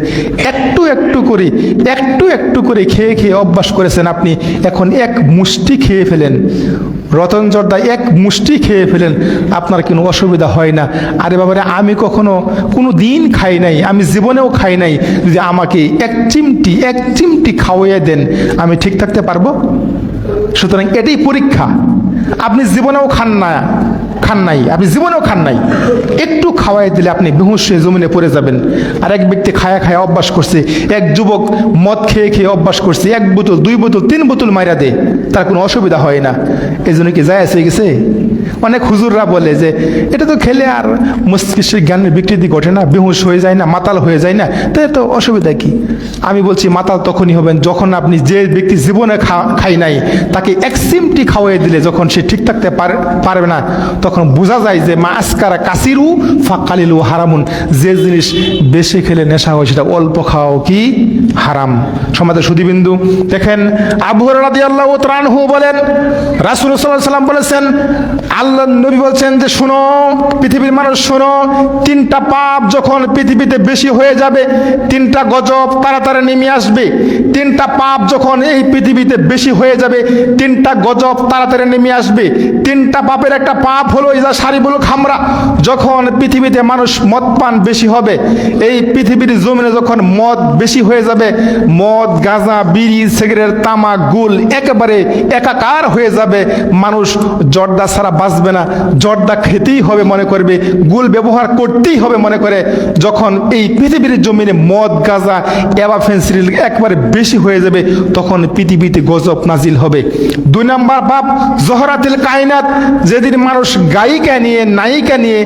একটু একটু করে খেয়ে খেয়ে অভ্যাস করেছেন। আপনি এখন এক মুষ্টি খেয়ে ফেলেন, রতন জর্দা এক মুষ্টি খেয়ে ফেলেন, আপনার কোনো অসুবিধা হয় না। আরে বাবারে, আমি কখনো কোনো দিন খাই নাই, আমি জীবনেও খাই নাই। যদি আমাকে এক চিমটি খাওয়াইয়ে দেন, আমি ঠিক থাকতে পারবো? সুতরাং এটাই পরীক্ষা। আপনি জীবনেও খান নাই, আপনি জীবনেও খান নাই, একটু খাওয়াই দিলে আপনি বেহুশ হয়ে জমিনে পড়ে যাবেন। আর এক ব্যক্তি খায়া অভ্যাস করছে, এক যুবক মদ খেয়ে খেয়ে অভ্যাস করছে, 1 বোতল 2 বোতল 3 বোতল মাইরা দেয়, তার কোনো অসুবিধা হয় না। এই জন্য কি জায়েজ হয়ে গেছে? অনেক হুজুররা বলে যে এটা তো খেলে আর মস্তিষ্কের জ্ঞানের বিকৃতি ঘটে না, বেহুশ হয়ে যায় না, মাতাল হয়ে যায় না, তো এত অসুবিধা কি? আমি বলছি মাতাল তখনই হবেন যখন আপনি যে ব্যক্তি জীবনে খাই নাই তাকে এক চিমটি খাওয়াই দিলে যখন সে ঠিক থাকতে পারবে না, তখন বোঝা যায় যে মা আসকারা কাসিরু ফাকালিলু হারামুন। যে জিনিস বেশি খেলে নেশা হয় সেটা অল্প খাওয়াও কি হারাম। সমাজের সুধীবিন্দু, দেখেন আবু হুরায়রা রাদিয়াল্লাহু তাআলা আনহু বলেন, রাসূলুল্লাহ সাল্লাল্লাহু আলাইহি ওয়াসাল্লাম বলেছেন, আল্লাহর নবী বলছেন যে শোনো পৃথিবীর মানুষ শোনো, 3টা পাপ যখন পৃথিবীতে বেশি হয়ে যাবে, 3টা গজব তাড়াতাড়ি নেমে আসবে। 3টা পাপ যখন এই পৃথিবীতে বেশি হয়ে যাবে, 3টা গজব তাড়াতাড়ি নেমে আসবে। 3টা পাপের একটা পাপ হলো ইজা শারিবুল খামরা, যখন পৃথিবীতে মানুষ মদ পান বেশি হবে, এই পৃথিবীর জমিনে যখন মদ বেশি হয়ে যাবে, মদ গাঁজা বিড়ি সিগারেট তামাক গুল একেবারে একাকার হয়ে যাবে, মানুষ জর্দা ছাড়া বাঁচবে না, জর্দা খেতেই হবে মনে করবে, গুল ব্যবহার করতেই হবে মনে করে। যখন এই পৃথিবীর জমিনে মদ গাঁজা এবা ফেন্সিল একবারে বেশি হয়ে যাবে, তখন পৃথিবীতে গজব নাজিল হবে। 2 নম্বর পাপ জহরাতিল কায়নাত, যেদিন মানুষ গায়িকা নিয়ে নায়িকা নিয়ে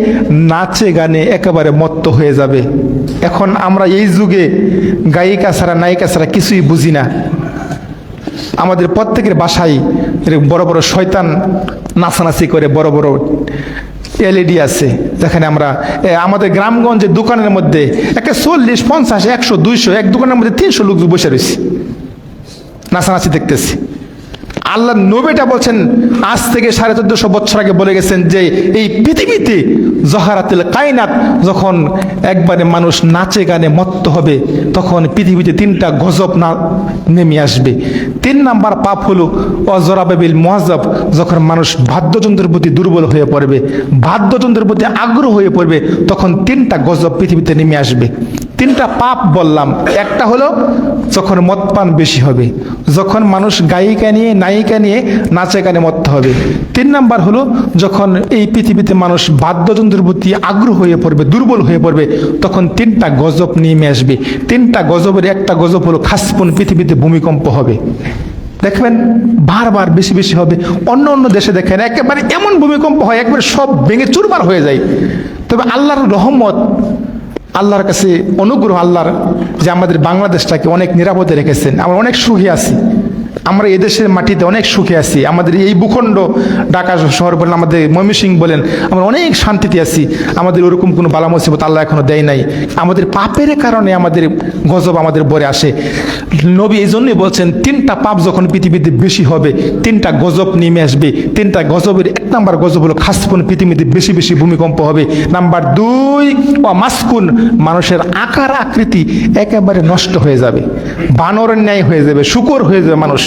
নাচে গানে একেবারে মত্ত হয়ে যাবে। এখন আমরা এই যুগে গায়িকা ছাড়া নায়িকা ছাড়া কিছুই বুঝি না। আমাদের প্রত্যেকের বাসায় বড় বড় শয়তান নাচানাচি করে, বড় বড় এলইডি আছে, যেখানে আমরা আমাদের গ্রামগঞ্জের দোকানের মধ্যে 40, 50, 100, 200, এক দোকানের মধ্যে 300 লোক বসে রয়েছে, নাচানাচি দেখতেছি। আল্লাহ নবীটা বলছেন, আজ থেকে 1450 বছর আগে বলে গেছেন যে এই পৃথিবীতে জহারাতিল কায়নাত, যখন একবারে মানুষ নাচে গানে মত্ত হবে, তখন পৃথিবীতে 3টা গজব নেমে আসবে। 3 নাম্বার পাপ হলো অজরাবিল মুআজ্জাব, যখন মানুষ বাদ্যযন্ত্রের প্রতি দুর্বল হয়ে পড়বে, বাদ্যযন্ত্রের প্রতি আগ্রহ হয়ে পড়বে, তখন 3টা গজব পৃথিবীতে নেমে আসবে। 3টা পাপ বললাম, একটা হলো যখন মদ পান বেশি হবে, যখন মানুষ গায়িকা নিয়ে নায়িকা নিয়ে নাচে গানে মত্ত হবে। 3 নাম্বার হলো যখন এই পৃথিবীতে মানুষ বাদ্যযন্ত্রের প্রতি আগ্রহ হয়ে পড়বে, দুর্বল হয়ে পড়বে, তখন 3টা গজব নেমে আসবে। 3টা গজবের একটা গজব হলো খাসপুন, পৃথিবীতে ভূমিকম্প হবে। দেখবেন বারবার বেশি বেশি হবে। অন্য দেশে দেখেন একেবারে এমন ভূমিকম্প হয়, একবারে সব ভেঙে চুরমার হয়ে যায়। তবে আল্লাহর রহমত, আল্লাহর কাছে অনুগ্রহ আল্লাহর, যে আমাদের বাংলাদেশটাকে অনেক নিরাপদে রেখেছেন। আমরা অনেক সুখী আছি, আমরা এদেশের মাটিতে অনেক সুখে আছি। আমাদের এই ভূখণ্ড, ঢাকা শহর বলেন, আমাদের ময়মনসিংহ বলেন, আমরা অনেক শান্তিতে আছি। আমাদের ওরকম কোনো বালা মুসিবত আল্লাহ এখনো দেয় নাই। আমাদের পাপের কারণে আমাদের গজব আমাদের বরে আসে। নবী এই জন্যই বলছেন, 3টা পাপ যখন পৃথিবীতে বেশি হবে, 3টা গজব নেমে আসবে। 3টা গজবের 1 নাম্বার গজব হলো খাসপুন, পৃথিবীতে বেশি বেশি ভূমিকম্প হবে। নাম্বার 2 মাসকুন, মানুষের আকার আকৃতি একেবারে নষ্ট হয়ে যাবে, বানরের ন্যায় হয়ে যাবে, শূকর হয়ে যাবে মানুষ,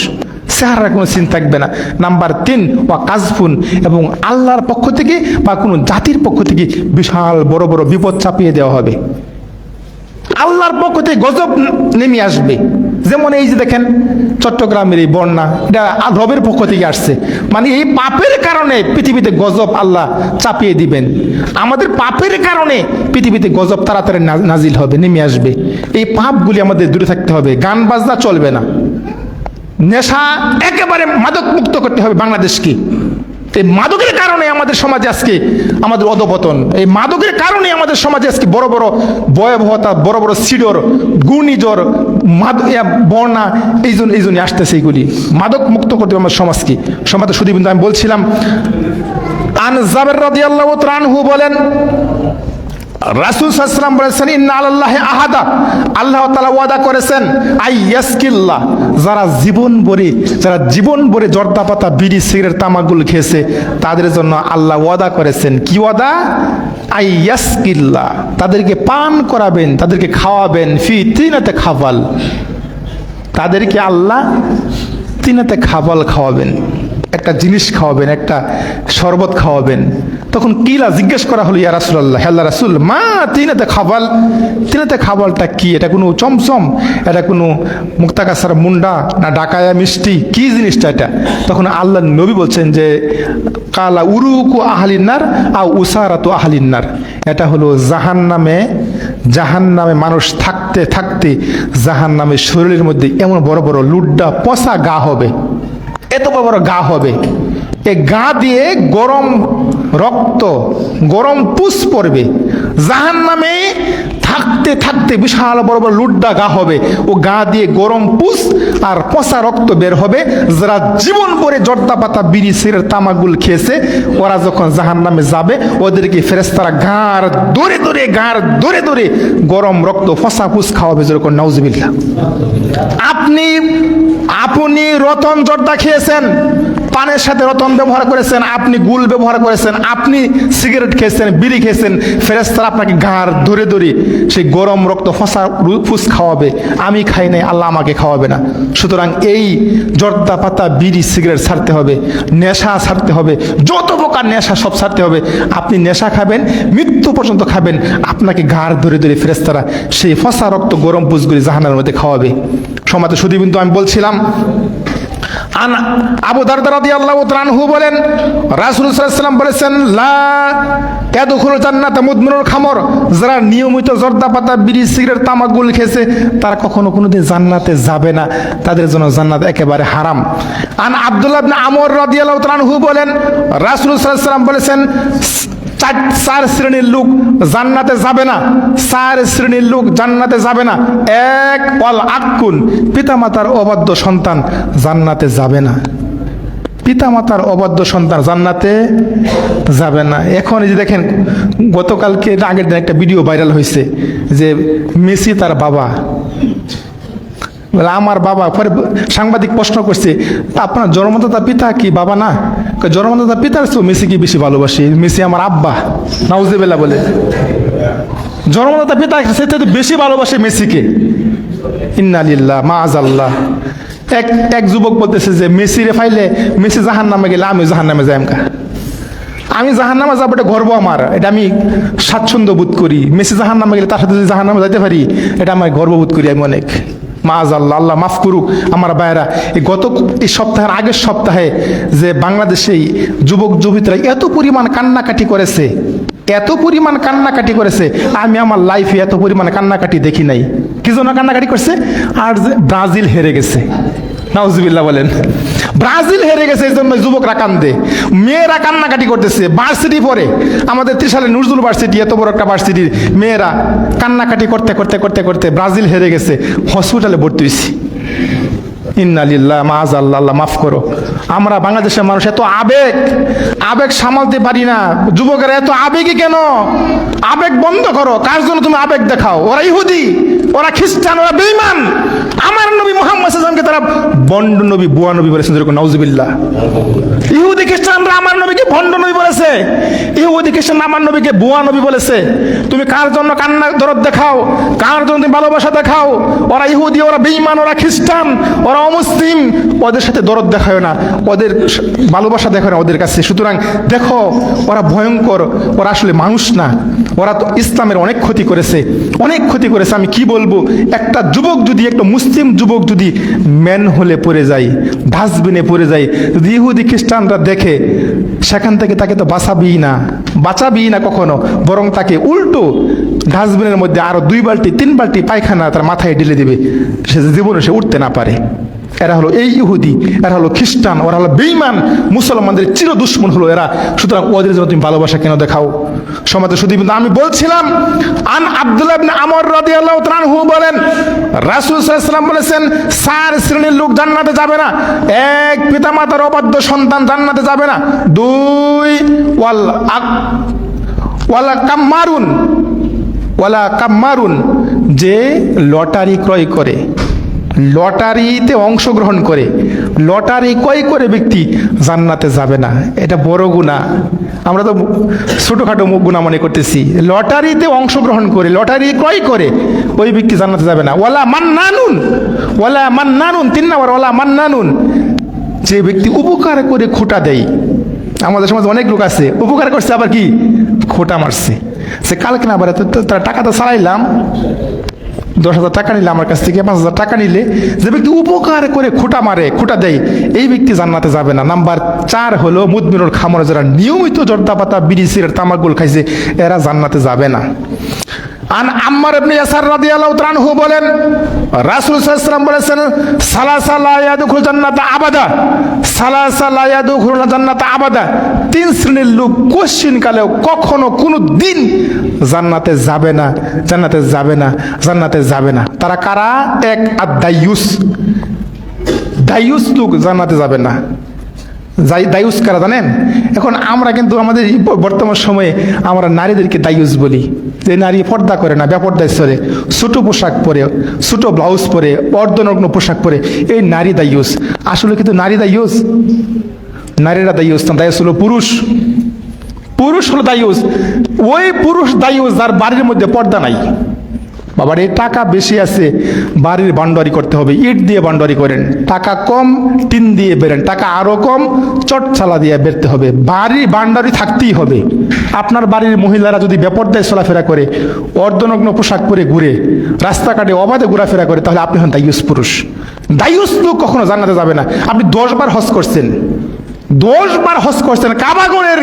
চেহারার কোনো চিন্তা থাকবে না। নাম্বার 3 কাজফুন, এবং আল্লাহর পক্ষ থেকে বা কোনো জাতির পক্ষ থেকে বিশাল বড় বড় বিপদ চাপিয়ে দেওয়া হবে। আল্লাহর পক্ষ থেকে গজব নেমে আসবে। যেমন এই যে দেখেন চট্টগ্রামের এই বন্যা, এটা রবের পক্ষ থেকে আসছে। মানে এই পাপের কারণে পৃথিবীতে গজব আল্লাহ চাপিয়ে দিবেন। আমাদের পাপের কারণে পৃথিবীতে গজব তাড়াতাড়ি নাজিল হবে, নেমে আসবে। এই পাপগুলি আমাদের দূরে থাকতে হবে। গান বাজনা চলবে না, নেশা একেবারে মাদক মুক্ত করতে হবে বাংলাদেশকে। এই মাদকের কারণে আমাদের সমাজে আজকে আমাদের অধপতন, এই মাদকের কারণে আমাদের সমাজে আজকে বড় বড় ভয়াবহতা, বড় বড় সিডর, ঘূর্ণিঝড়, বন্যা, এই জন্য আসতেছে। এইগুলি মাদক মুক্ত করতে হবে আমার সমাজকে। সমাজের সুধীবৃন্দ, আমি বলছিলাম, আন জাবের রাদিয়াল্লাহু তাআলা আনহু বলেন, রাসূল সাল্লাল্লাহু আলাইহি ওয়াসাল্লাম বলেছেন ইন্না আলাল্লাহি আহাদা, আল্লাহ তাআলা ওয়াদা করেছেন আইয়াসকিল্লাহ, যারা জীবন ভরে জর্দা পাতা, বিড়ি, সিগারেট, তামাকগুলো খেয়েছে তাদের জন্য আল্লাহ ওয়াদা করেছেন। কি ওয়াদা? আইয়াসকিল্লাহ, তাদেরকে পান করাবেন, তাদেরকে খাওয়াবেন, ফি তিনাতে খাবাল, তাদেরকে আল্লাহ তিনাতে খাবাল খাওয়াবেন, একটা জিনিস খাওয়াবেন, একটা শরবত খাওয়াবেন। তখন কিলা জিজ্ঞেস করা হলো, ইয়া রাসূলুল্লাহ, হে আল্লাহর রাসূল, মা তিনাতে খাবাল, তিনাতে খাবালটা কি? এটা কোনো চমচম, এটা কোনো মুক্তাগাছার মুন্ডা, না ডাকায়া মিষ্টি, কি জিনিসটা এটা? তখন আল্লাহর নবী বলছেন যে কালা উরুকু আহলিন্নার আও উসারাতু আহলিন্নার, এটা হলো জাহান্নামে মানুষ থাকতে থাকতে জাহান্নামের শরীরের মধ্যে এমন বড় বড় লুড্ডা পচা গা হবে, এত বড় বড় গা হবে, এ গা দিয়ে গরম রক্ত, গরম পুষ পড়বে। জাহান্নামে থাকতে থাকতে বিশাল বড় বড় লুড্ডা গা হবে, ও গা দিয়ে গরম পুষ আর পচা রক্ত বের হবে। যারা জীবন ভরে জর্দা পাতা, বিড়ি, সিগারেট, তামাকগুল খেয়েছে, ওরা যখন জাহান্নামে যাবে ওদেরকে ফেরেশতারা ঘাড় ধরে ধরে গরম রক্ত, পচা পুষ খাওয়াবে, যেরকম নাউজুবিল্লাহ। আপনি রতন জর্দা খেয়েছেন, পানের সাথে রতন ব্যবহার করেছেন, আপনি গুল ব্যবহার করেছেন, আপনি সিগারেট খেয়েছেন, বিড়ি খেয়েছেন, ফেরেশতারা আপনাকে ঘাড় ধরে ধরে সেই গরম রক্ত ফসা ফুস খাওয়াবে। আমি খাই নাই, আল্লাহ আমাকে খাওয়াবে না। সুতরাং এই জর্দা পাতা, বিড়ি, সিগারেট ছাড়তে হবে, নেশা ছাড়তে হবে, যত প্রকার নেশা সব ছাড়তে হবে। আপনি নেশা খাবেন, মৃত্যু পর্যন্ত খাবেন, আপনাকে ঘাড় ধরে ধরে ফেরেশতারা সেই ফসা রক্ত, গরম পুষগুলি জাহান্নামের মধ্যে খাওয়াবে। সমাজে শুধু কিন্তু আমি বলছিলাম, আবু দারদা রাদিয়াল্লাহু তাআলা আনহু বলেন, রাসূল সাল্লাল্লাহু আলাইহি ওয়াসাল্লাম বলেছেন, লা ইয়াদখুলুল জান্নাতা মুদমিনুল খামর, যারা নিয়মিত জর্দা পাতা, বিড়ি, সিগারেট, তামাকগুল খেয়েছে তারা কখনো কোনোদিন জান্নাতে যাবে না, তাদের জন্য জান্নাত একেবারে হারাম। আব্দুল্লাহ ইবনে আমর রাদিয়াল্লাহু তাআলা আনহু বলেন, রাসূল সাল্লাল্লাহু আলাইহি ওয়াসাল্লাম বলেছেন, চার শ্রেণীর লোক জান্নাতে যাবে না, চার শ্রেণীর লোক জান্নাতে যাবে না। এক, ওয়াল আকুন, পিতামাতার অবাধ্য সন্তান জান্নাতে যাবে না, পিতামাতার অবাধ্য সন্তান জান্নাতে যাবে না। এখন এই যে দেখেন, গতকালকে আগের দিন একটা ভিডিও ভাইরাল হয়েছে যে মেসি তার বাবা, আমার বাবা। পরে সাংবাদিক প্রশ্ন করছে, আপনার জন্মদাতা পিতা কি বাবা না? জন্মদাতা পিতার চেয়েও মেসিকে বেশি ভালোবাসি, মেসি আমার আব্বা, নাউজুবিল্লাহ বলে। জন্মদাতা পিতা সেটা বেশি ভালোবাসে মেসিকে। ইন্না লিল্লাহ মাআযাল্লাহ। এক যুবক বলতেছে যে মেসিরে ফাইলে মেসি জাহান্নামে গেলে আমি জাহান্নামে যাই, আমি জাহান্নামে যাবো, এটা গর্ব আমার, এটা আমি স্বাচ্ছন্দ্য বোধ করি। মেসি জাহান্নামে গেলে তার সাথে যদি জাহান্নামে যাইতে পারি, এটা আমি গর্ববোধ করি আমি অনেক। মাআযাল্লাহ, আল্লাহ মাফ করুক আমার ভাইয়েরা। এই সপ্তাহের আগের সপ্তাহে যে বাংলাদেশে যুবক যুবতীরা এত পরিমাণ কান্নাকাটি করেছে, আমি আমার লাইফে এত পরিমাণ কান্নাকাটি দেখি নাই। কি জন্য কান্নাকাটি করছে? আর যে ব্রাজিল হেরে গেছে, নাউজুবিল্লাহ বলেন। ব্রাজিল হেরে গেছে, এই জন্য যুবকরা কান্দে, মেয়েরা কান্নাকাটি করতেছে। ভার্সিটি পড়ে, আমাদের ত্রিশালে নজরুল ভার্সিটি, এত বড় একটা ভার্সিটির মেয়েরা কান্নাকাটি করতে করতে করতে করতে ব্রাজিল হেরে গেছে, হসপিটালে ভর্তি হয়েছি। ইন্না লিল্লাহ মাআযাল্লাহ, আল্লাহ মাফ করো। আমরা বাংলাদেশের মানুষ এত আবেগ সামালতে পারি না। যুবকেরা এত আবেগী কেন? আবেগ বন্ধ করো। কার জন্য তুমি আবেগ দেখাও? ওরা ইহুদি, ওরা খ্রিস্টান, ওরা বেঈমান। আমার নবী মুহাম্মদ সাল্লাল্লাহু আলাইহি ওয়াসাল্লামকে তারা বন্ড নবী, বুয়া নবী বলেছেন, যেরকম নাউজুবিল্লাহ। ইহুদি খ্রিস্টানরা আমার নবীকে ভণ্ড নবী বলেছে, ইহুদি খ্রিস্টান আমার নবীকে বুয়া নবী বলেছে। তুমি কার জন্য কান্না দরদ দেখাও? কার জন্য তুমি ভালোবাসা দেখাও? ওরা ইহুদি, ওরা বেঈমান, ওরা খ্রিস্টান, ওরা অমুসলিম, ওদের সাথে দরদ দেখায় না, ওদের ভালোবাসা দেখায় না ওদের কাছে। সুতরাং দেখো, ওরা ভয়ঙ্কর, ওরা আসলে মানুষ না। ওরা তো ইসলামের অনেক ক্ষতি করেছে। আমি কি বলবো, একটা যুবক যদি, একটা মুসলিম যুবক যদি ম্যান হলে পড়ে যায়, ডাস্টবিনে পড়ে যায়, যদি ইহুদি খ্রিস্টানরা দেখে, সেখান থেকে তাকে তো বাঁচাবি না কখনো, বরং তাকে উল্টো ডাস্টবিনের মধ্যে আরো 2 বালতি 3 বালতি পায়খানা তার মাথায় ঢেলে দেবে, সে জীবনে সে উঠতে না পারে। এরা হলো এই ইহুদি, এরা হলো খ্রিস্টান, ওরা হলো বেঈমান, মুসলমানদের চির দুশ্মন হলো এরা। সুতরাং ওদের জন্য তুমি ভালোবাসা কেন দেখাও? সমাজে শুধু আমি বলছিলাম, আব্দুল্লাহ ইবনে আমর রাদিয়াল্লাহু তাআলা আনহু বলেন, রাসূল সাল্লাল্লাহু আলাইহি ওয়াসাল্লাম বলেছেন, 4 শ্রেণীর লোক জান্নাতে যাবে না। 1, পিতামাতার অবাধ্য সন্তান জান্নাতে যাবে না। 2, ওয়াল কাম্মারুন, ওয়ালা কাম্মারুন, যে লটারি ক্রয় করে, লটারিতে অংশগ্রহণ করে, লটারি ক্রয় করে ব্যক্তি জান্নাতে যাবে না। এটা বড় গুনাহ, আমরা তো ছোটোখাটো গুনাহ মনে করতেছি। লটারিতে অংশগ্রহণ করে, লটারি ক্রয় করে ওই ব্যক্তি জান্নাতে যাবে না। ওয়ালা মান্নানুন, ওয়ালা মান্নানুন, 3 নম্বর ওয়ালা মান্নানুন, যে ব্যক্তি উপকার করে খোঁটা দেয়। আমাদের সমাজে অনেক লোক আছে উপকার করছে আবার কি খোঁটা মারছে। সে কালকে না আবার তারা টাকা তো ছাড়াইলাম, 10,000 টাকা নিলে আমার কাছ থেকে, 5,000 টাকা নিলে, যে ব্যক্তি উপকার করে খোঁটা মারে, খোঁটা দেয়, এই ব্যক্তি জান্নাতে যাবে না। নাম্বার 4 হলো মুদমিনুল খামর, যারা নিয়মিত জর্দা পাতা, বিড়ি, সিগারেট, তামাকগুল খাইছে, এরা জান্নাতে যাবে না। আন আম্মার ইবনে ইয়াসার রাদিয়াল্লাহু তাআলা আনহু বলেন, রাসূল সাল্লাল্লাহু আলাইহি ওয়াসাল্লাম বলেছেন, সালাসা লা ইয়াদখুল জান্নাতা আবাদা, সালাসা লা ইয়াদখুল জান্নাতা আবাদা, 3 শ্রেণীর লোক কোশ্চিন কালেও কখনো কোনো দিন জান্নাতে যাবে না, জান্নাতে যাবে না, জান্নাতে যাবে না। তারা কারা? 1 আদ-দায়ুস, দায়ুস লোক জান্নাতে যাবে না। দায়ুস কারা জানেন? এখন আমরা কিন্তু আমাদের বর্তমান সময়ে আমরা নারীদেরকে দায়ুস বলি, যে নারী পর্দা করে না, বেপর্দায় চলে, ছোট পোশাক পরে, ছোট ব্লাউজ পরে, অর্ধনগ্ন পোশাক পরে, এই নারী দায়ুস। আসলে কিন্তু নারী দায়ুস, নারীরা দায়ুস না, দায়ুস হলো পুরুষ, পুরুষ হলো দায়ুস। ওই পুরুষ দায়ুস যার বাড়ির মধ্যে পর্দা নাই। বাবার এই টাকা বেশি আছে, বাড়ির বান্ডারি করতে হবে, ইট দিয়ে বান্ডারি করেন। টাকা কম, টিন দিয়ে বেরেন। টাকা আরো কম, চটছালা দিয়ে বেরতে হবে। বাড়ির বান্ডারি থাকতেই হবে। আপনার বাড়ির মহিলারা যদি বেপর্দায় চলাফেরা করে, অর্ধনগ্ন পোশাক পরে ঘুরে, রাস্তাঘাটে অবাধে ঘোরাফেরা করে, তাহলে আপনি হন দায়ুস পুরুষ। দায়ুস লোক কখনো জান্নাতে যাবে না। আপনি 10 বার হজ করছেন, 10 বার হজ করছেন, কাবাগরের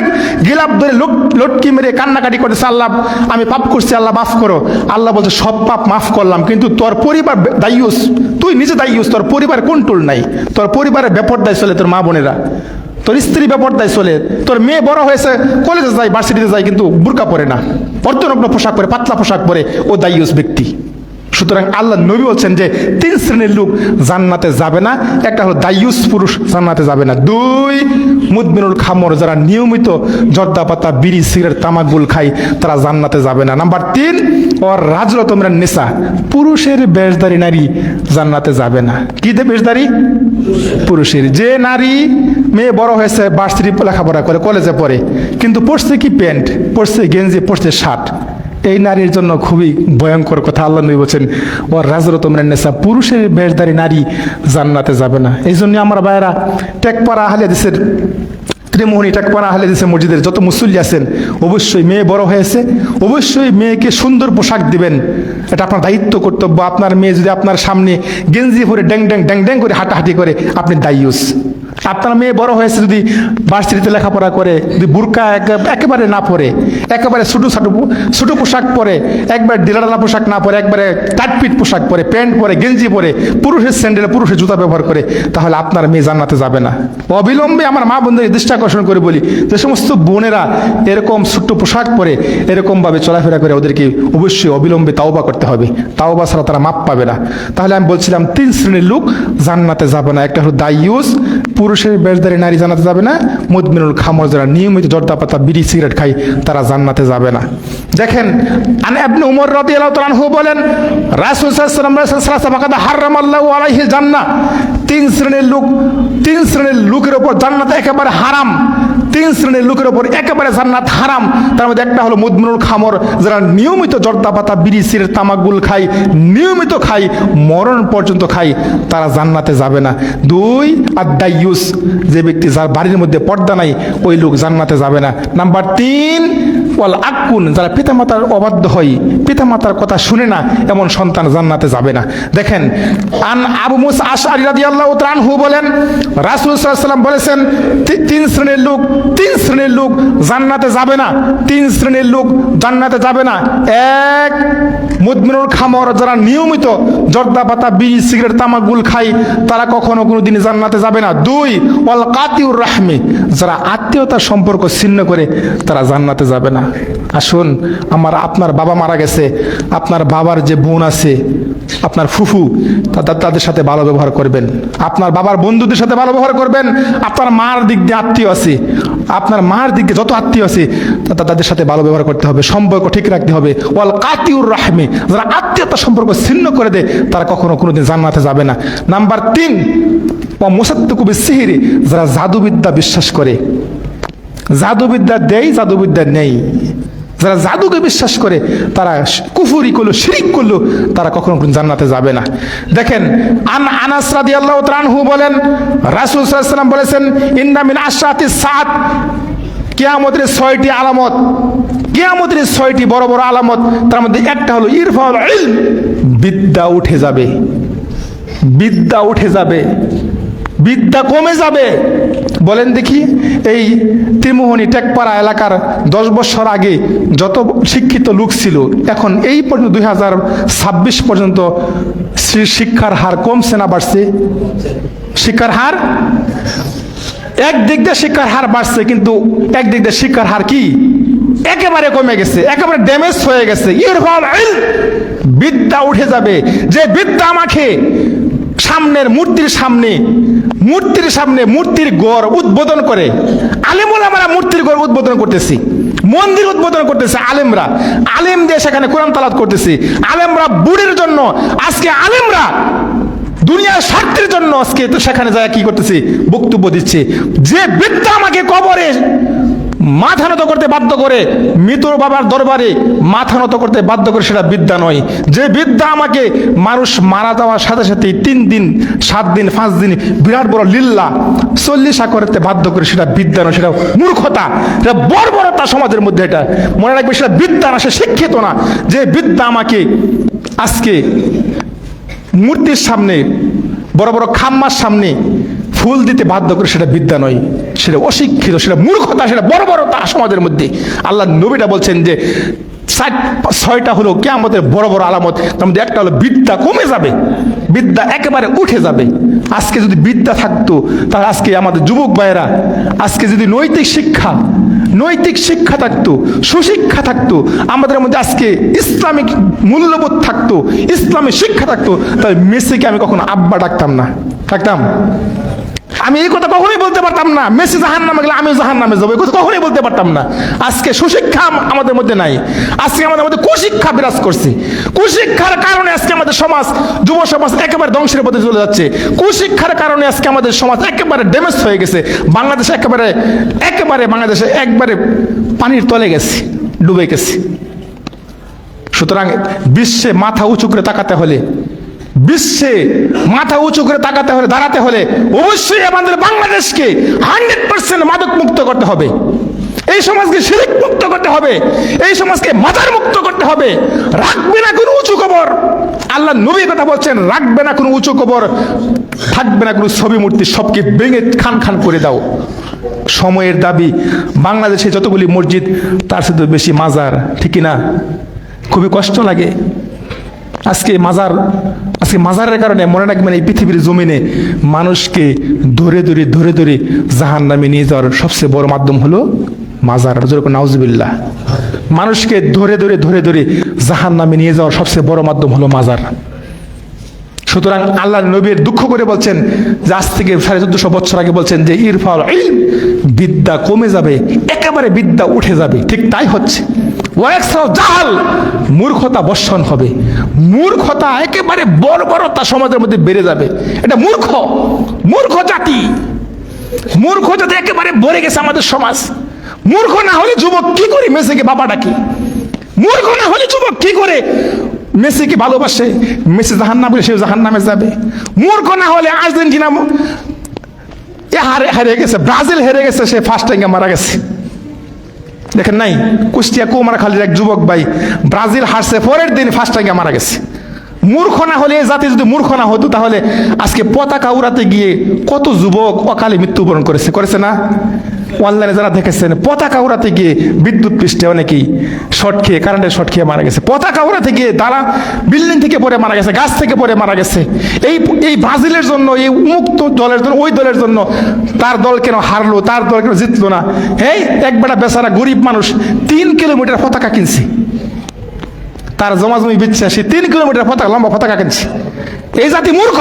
গিলাপ ধরে লটকি মেরে কান্নাকাটি করতেছে, আল্লাহ আমি পাপ করছি, আল্লাহ মাফ করো। আল্লাহ বলছে সব পাপ মাফ করলাম, কিন্তু তোর পরিবার দায়ুস, তুই নিজে দায়ুস, তোর পরিবার কন্ট্রোল নাই, তোর পরিবারের বেপরদায় চলে, তোর মা বোনেরা, তোর স্ত্রী বেপরদায় চলে, তোর মেয়ে বড় হয়েছে, কলেজে যায়, ভার্সিটিতে যায়, কিন্তু বুরকা পরে না, অর্ধনগ্ন পোশাক পরে, পাতলা পোশাক পরে, ও দায়ুস ব্যক্তি। সুতরাং আল্লাহ নবী বলছেন যে 3 শ্রেণীর লোক জান্নাতে যাবে না। একটা হলো দায়ুস পুরুষ, জান্নাতে যাবে না। 2 মুদমিনুল খামর, যারা নিয়মিত জর্দা পাতা, বিড়ি, সিগারেট, তামাকগুল খায়, তারা জান্নাতে যাবে না। নাম্বার 3 ওর রাজরত মিনান নিসা, পুরুষের বেশধারী নারী জান্নাতে যাবে না। কি দে বেশধারী? পুরুষের। যে নারী মেয়ে বড় হয়েছে, ভার্সিটি লেখাপড়া করে, কলেজে পড়ে, কিন্তু পড়ছে কি প্যান্ট, পড়ছে গেঞ্জি, পড়ছে শার্ট, এই নারীর জন্য খুবই ভয়ঙ্কর কথা। আল্লাহ নবী বলছেন ওর রাজরত মিনান নিসা, পুরুষের বেশধারী নারী জান্নাতে যাবে না। এই জন্য আমার ভাইয়েরা, টেকপাড়া আহলে হাদিসের, ত্রিমোহনী টেকপাড়া আহলে হাদিসের মসজিদের যত মুসল্লি আছেন, অবশ্যই মেয়ে বড় হয়েছে, অবশ্যই মেয়েকে সুন্দর পোশাক দিবেন। এটা আপনার দায়িত্ব, কর্তব্য। আপনার মেয়ে যদি আপনার সামনে গেঞ্জি পরে ড্যাং ড্যাং ড্যাং ড্যাং করে হাঁটাহাঁটি করে, আপনি দায়ুস। আপনার মেয়ে বড় হয়েছে, যদি ভার্সিটিতে লেখাপড়া করে, যদি বুরকা একেবারে না পরে, একেবারে ছোটো পোশাক পরে, একবারে ঢিলাঢালা পোশাক না পরে, একবারে টাইটপিট পোশাক পরে, প্যান্ট পরে, গেঞ্জি পরে, পুরুষের স্যান্ডেল, পুরুষের জুতা ব্যবহার করে, তাহলে আপনার মেয়ে জান্নাতে যাবে না। অবিলম্বে আমার মা বোনদের দৃষ্টি আকর্ষণ করে বলি, যে সমস্ত বোনেরা এরকম ছোট্ট পোশাক পরে এরকমভাবে চলাফেরা করে, ওদেরকে অবশ্যই অবিলম্বে তাওবা করতে হবে। তাওবা ছাড়া তারা মাপ পাবে না। তাহলে আমি বলছিলাম 3 শ্রেণীর লোক জান্নাতে যাবে না। একটা হলো দায়ুস, পুরুষের বেশধারী নারী জান্নাতে যাবে না। মুদমিনুল খামর, যারা নিয়মিত জর্দা পাতা, বিড়ি, সিগারেট খায়, তারা জান্নাতে যাবে না। দেখেন, আন ইবনে উমর রাদিয়াল্লাহু তাআলা আনহু বলেন, রাসূল সাল্লাল্লাহু আলাইহি ওয়াসাল্লাম ফাকাদ হারামাল্লাহু আলাইহিল জান্নাহ, 3 শ্রেণীর লোক, 3 শ্রেণীর লোকের উপর জান্নাত একেবারে হারাম। 3 শ্রেণীর লোকের উপর একেবারে জান্নাত হারাম। তার মধ্যে একটা হলো মুদমিনুল খামর, যারা নিয়মিত জর্দা পাতা, বিড়ি, সিগারেট, তামাকগুল খায়, নিয়মিত খায়, মরণ পর্যন্ত খায়, তারা জান্নাতে যাবে না। 2 আদ-দায়ুস, যে ব্যক্তি যার বাড়ির মধ্যে পর্দা নাই, ওই লোক জান্নাতে যাবে না। নাম্বার 3 ওয়াল আকুন, যারা পিতামাতার অবাধ্য হয়, পিতামাতার কথা শুনে না, এমন সন্তান জান্নাতে যাবে না। দেখেন, আন আবু মুসা আশআরী রাদিয়াল্লাহু তাআলা আনহু বলেন, রাসূল সাল্লাল্লাহু আলাইহি ওয়াসাল্লাম বলেছেন 3 শ্রেণীর লোক, 3 শ্রেণীর লোক জান্নাতে যাবে না। 3 শ্রেণীর লোক জান্নাতে যাবে না। 1 মুদমিনুল খামর, যারা নিয়মিত জর্দা পাতা, বিড়ি, সিগারেট, তামাকগুল খায়, তারা কখনো কোনো দিন জান্নাতে যাবে না। 2 ওয়াল কাতিউর রাহমি, যারা আত্মীয়তার সম্পর্ক ছিন্ন করে, তারা জান্নাতে যাবে না। আসুন, আপনার বাবা মারা গেছে, আপনার বাবার যে বোন আছে, আপনার ফুফু, তাদের সাথে ভালো ব্যবহার করবেন। আপনার বাবার বন্ধুদের সাথে ভালো ব্যবহার করবেন। আপনার মার দিক দিয়ে আত্মীয় আছে, আপনার মার দিকে যত আত্মীয় আছে তাদের সাথে ভালো ব্যবহার করতে হবে, সম্পর্ক ঠিক রাখতে হবে। ওয়াল কাতিউর রাহমি, যারা আত্মীয়তা সম্পর্ক ছিন্ন করে দেয় তারা কখনো কোনোদিন জান্নাতে যাবে না। নাম্বার 3, ওয়া মুসাদ্দিকু বিসসিহরি, যারা জাদুবিদ্যা বিশ্বাস করে, জাদুবিদ্যা দেয় জাদুবিদ্যা নেই, যারা জাদুকে বিশ্বাস করে তারা কুফরি করলো, শিরিক করলো, তারা কখনো জান্নাতে যাবে না। দেখেন আনাস রাদিয়াল্লাহু তাআলা আনহু বলেন, রাসূল সাল্লাল্লাহু আলাইহি ওয়াসাল্লাম বলেছেন, ইন্না মিন আশরাতিস সাআত, কিয়ামতের 6টি আলামত, কিয়ামতের 6টি বড় বড় আলামত, তার মধ্যে একটা হলো ইরফাউল ইলম, বিদ্যা উঠে যাবে, বিদ্যা উঠে যাবে, বিদ্যা কমে যাবে। বলেন দেখি, এই ত্রিমোহনী টেকপাড়া এলাকার 10 বছর আগে যত শিক্ষিত লোক ছিল, এখন এই পর্যন্ত 2026 পর্যন্ত শিক্ষার হার কমছে না বাড়ছে? শিক্ষার হার একদিক দিয়ে শিক্ষার হার বাড়ছে, কিন্তু একদিক দিয়ে শিক্ষার হার কি একেবারে কমে গেছে, একেবারে ড্যামেজ হয়ে গেছে। ইরফাউল ইলম, বিদ্যা উঠে যাবে। যে বিদ্যা আমাকে সামনের মূর্তির সামনে মূর্তির গড় উদ্বোধন করে, আলেমরা আমরা মূর্তির গড় উদ্বোধন করতেছি, মন্দির উদ্বোধন করতেছে আলেমরা, আলেম দিয়ে সেখানে কোরআন তেলাওয়াত করতেছি, আলেমরা বুড়ির জন্য, আজকে আলেমরা দুনিয়ার স্বার্থের জন্য আজকে তো সেখানে যায় কি করতেছি, বক্তব্য দিচ্ছে। যে বিদ্যা আমাকে কবরে মাথা নত করতে বাধ্য করে, মৃতর বাবার দরবারে মাথা নত করতে বাধ্য করে, সেটা বিদ্যা নয়। যে বিদ্যা আমাকে মানুষ মারা যাওয়ার সাথে সাথে 3 দিন 7 দিন 5 দিন বিরাট বড় লিল্লা 40 করতে বাধ্য করে, সেটা বিদ্যা নয়, সেটা মূর্খতা, সেটা বর্বরতা সমাজের মধ্যে। এটা মনে রাখবে, সেটা বিদ্যা না, সে শিক্ষিত না। যে বিদ্যা আমাকে আজকে মূর্তির সামনে, বড় বড় খাম্মার সামনে ফুল দিতে বাধ্য করে, সেটা বিদ্যা নয়, সেটা অশিক্ষিত, সেটা মূর্খতা, সেটা বর্বরতা সমাজের মধ্যে। আল্লাহ নবীটা বলছেন যে 6টা হলো কিয়ামতের বড় বড় আলামত, তার মধ্যে একটা হলো বিদ্যা কমে যাবে, বিদ্যা একেবারে উঠে যাবে। আজকে যদি বিদ্যা থাকতো, তাহলে আজকে আমাদের যুবক ভাইয়েরা, আজকে যদি নৈতিক শিক্ষা থাকতো, সুশিক্ষা থাকতো, আমাদের মধ্যে আজকে ইসলামিক মূল্যবোধ থাকতো, ইসলামিক শিক্ষা থাকতো, তাহলে মেসিকে আমি কখনো আব্বা ডাকতাম না, থাকতাম। আমি এই কথা কখনোই বলতে পারতাম না, মেসি জাহান্নামে গেলে আমিও জাহান্নামে যাবো, এই কথা কখনোই বলতে পারতাম না। আজকে সুশিক্ষা আমাদের মধ্যে নাই, আজকে আমাদের মধ্যে কুশিক্ষা বিরাজ করছে। কুশিক্ষার কারণে আজকে আমাদের সমাজ, যুব সমাজ একেবারে ধ্বংসের পথে চলে যাচ্ছে। কুশিক্ষার কারণে আজকে আমাদের সমাজ একেবারে ড্যামেজ হয়ে গেছে। বাংলাদেশে বাংলাদেশে একবারে পানির তলে গেছে, ডুবে গেছে। সুতরাং বিশ্বে মাথা উঁচু করে তাকাতে হলে, দাঁড়াতে হলে অবশ্যই আমাদের বাংলাদেশকে 100% মাদক মুক্ত করতে হবে, এই সমাজকে শিরক মুক্ত করতে হবে, এই সমাজকে মাজার মুক্ত করতে হবে। রাখবে না কোনো উঁচু কবর, আল্লাহ নবী কথা বলছেন, রাখবে না কোনো উঁচু কবর, থাকবে না কোনো ছবি মূর্তি, সবকে ভেঙে খান খান করে দাও। সময়ের দাবি, বাংলাদেশে যতগুলি মসজিদ তার সাথে বেশি মাজার, ঠিক না? খুবই কষ্ট লাগে। আজকে মাজারের কারণে মনে রাখবেন, এই পৃথিবীর জমিনে মানুষকে ধরে ধরে জাহান্নামে নিয়ে যাওয়ার সবচেয়ে বড় মাধ্যম হলো মাজার। নাউজুবিল্লাহ। মানুষকে ধরে ধরে জাহান্নামে নিয়ে যাওয়ার সবচেয়ে বড় মাধ্যম হলো মাজার। সুতরাং আল্লাহ নবীর দুঃখ করে বলছেন যে আজ থেকে 1450 বছর আগে বলছেন যে ইরফাউল ইলম, বিদ্যা কমে যাবে, একেবারে বিদ্যা উঠে যাবে। ঠিক তাই হচ্ছে। জাহাল, মূর্খতা বর্ষণ হবে, মূর্খতা একেবারে বর্বরতা সমাজের মধ্যে বেড়ে যাবে। এটা মূর্খ জাতি একেবারে ভরে গেছে আমাদের সমাজ। মূর্খ না হলে যুবক কি করে মেসিকে বাবা ডাকে? মূর্খ না হলে যুবক কি করে মেসিকে ভালোবাসে? মেসি জাহান্নামে বলে সে জাহান্নামে যাবে। মূর্খ না হলে আর্জেন্টিনা হারে গেছে, ব্রাজিল হেরে গেছে, সে ফার্স্ট টাইমে মারা গেছে। দেখেন নাই, কুষ্টিয়া কুমারখালীর এক যুবক ভাই, ব্রাজিল হারছে, পরের দিন ফার্স্ট টাইমে মারা গেছে। মূর্খ না হলে, এই জাতি যদি মূর্খ না হতো, তাহলে আজকে পতাকা উড়াতে গিয়ে কত যুবক অকালে মৃত্যুবরণ করেছে না? অনলাইনে যারা দেখেছেন, পতাকা উড়াতে গিয়ে বিদ্যুৎ পৃষ্ঠে অনেকেই কারেন্টের শর্ট খেয়ে মারা গেছে। পতাকা উড়াতে গিয়ে তারা বিল্ডিং থেকে পড়ে মারা গেছে, গাছ থেকে পড়ে মারা গেছে। এই ব্রাজিলের জন্য, এই উন্মুক্ত দলের জন্য, ওই দলের জন্য, তার দল কেন হারলো, তার দল কেন জিতলো না? একবারে বেচারা গরিব মানুষ 3 কিলোমিটার পতাকা কিনছে, তার জমাজমি বিচ্ছে, সে 3 কিলোমিটার পতাকা, লম্বা পতাকা কিনছে। এই জাতি মূর্খ,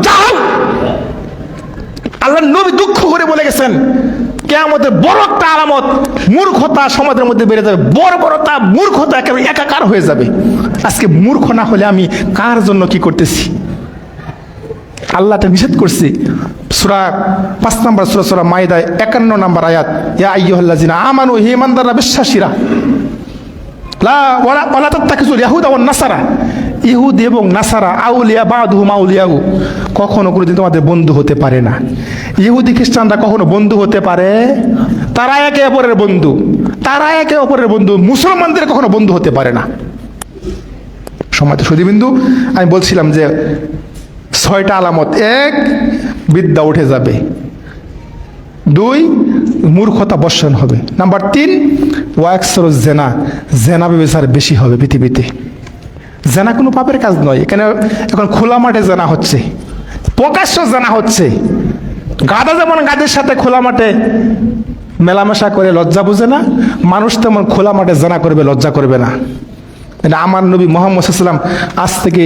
জাহাল। আল্লাহ নবী দুঃখ করে বলে গেছেন, কিয়ামতের বড় একটা আলামত, মূর্খতা সমাজের মধ্যে বেড়ে যাবে, বর্বরতা মূর্খতা একেবারে একাকার হয়ে যাবে। আজকে মূর্খ না হলে আমি কার জন্য কি করতেছি? আল্লাহটা নিষেধ করছি। সূরা 5 নম্বর সূরা মাইদা 51 নম্বর আয়াত, ইয়া আইয়ুহাল্লাযিনা আমানু, হে ঈমানদাররা বিশ্বাসীরা, ওয়ালা তাত্তাখিযুল ইয়াহুদা ওয়ান নাসারা, ইহুদি এবং নাসারা আউলিয়া বাদুহুম আউলিয়াহু, কখনো কোনোদিন তোমাদের বন্ধু হতে পারে না। ইহুদি খ্রিস্টানরা কখনো বন্ধু হতে পারে? তারা একে অপরের বন্ধু, তারা একে অপরের বন্ধু। মুসলমানদের কখনো বন্ধু হতে পারে না। সম্মানিত সুধীবৃন্দু, আমি বলছিলাম যে 6টা আলামত। 1, বিদ্যা উঠে যাবে। 2, মূর্খতা বর্ষণ হবে। নাম্বার 3, ওয়াকসরুজ জেনা, জেনা ব্যভিচার বেশি হবে পৃথিবীতে। জেনা কোনো পাপের কাজ নয়, এখানে এখন খোলা মাঠে জেনা হচ্ছে, প্রকাশ্য জেনা হচ্ছে। গাধা যেমন গাধের সাথে খোলা মাঠে মেলামেশা করে লজ্জা বুঝে না, মানুষ তেমন খোলা মাঠে জেনা করবে, লজ্জা করবে না। এটা আমার নবী মুহাম্মদ সাল্লাল্লাহু আলাইহি ওয়াসাল্লাম আজ থেকে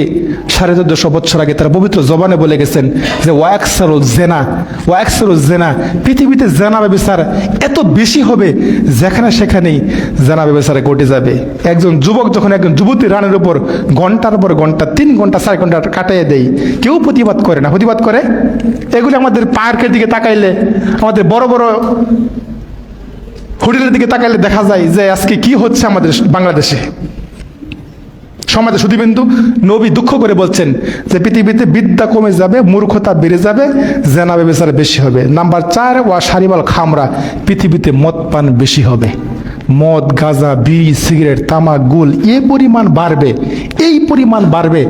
1450 বছর আগে তার পবিত্র জবানে বলে গেছেন যে ওয়াকসরুজ জেনা, পৃথিবীতে জেনা ব্যভিচার এত বেশি হবে যেখানে সেখানেই জেনা ব্যভিচার ঘটে যাবে। একজন যুবক যখন একজন যুবতী রানের উপর ঘন্টার পর ঘন্টা, 3 ঘন্টা 4 ঘন্টা কাটিয়ে দেয়, কেউ প্রতিবাদ করে না। প্রতিবাদ করে? এগুলি আমাদের পার্কের দিকে তাকাইলে, আমাদের বড় বড় হোটেলের দিকে তাকাইলে দেখা যায় যে আজকে কি হচ্ছে আমাদের বাংলাদেশে। সমাজে সুধীবৃন্দু, নবী দুঃখ করে বলছেন যে পৃথিবীতে বিদ্যা কমে যাবে, মূর্খতা বেড়ে যাবে, জেনা ব্যভিচার বেশি হবে। নাম্বার 4, ওয়া শারিবাল খামরা, পৃথিবীতে মদ পান বেশি হবে। মদ, গাঁজা, বিড়ি, সিগারেট, তামাক, গুল এই পরিমাণ বাড়বে।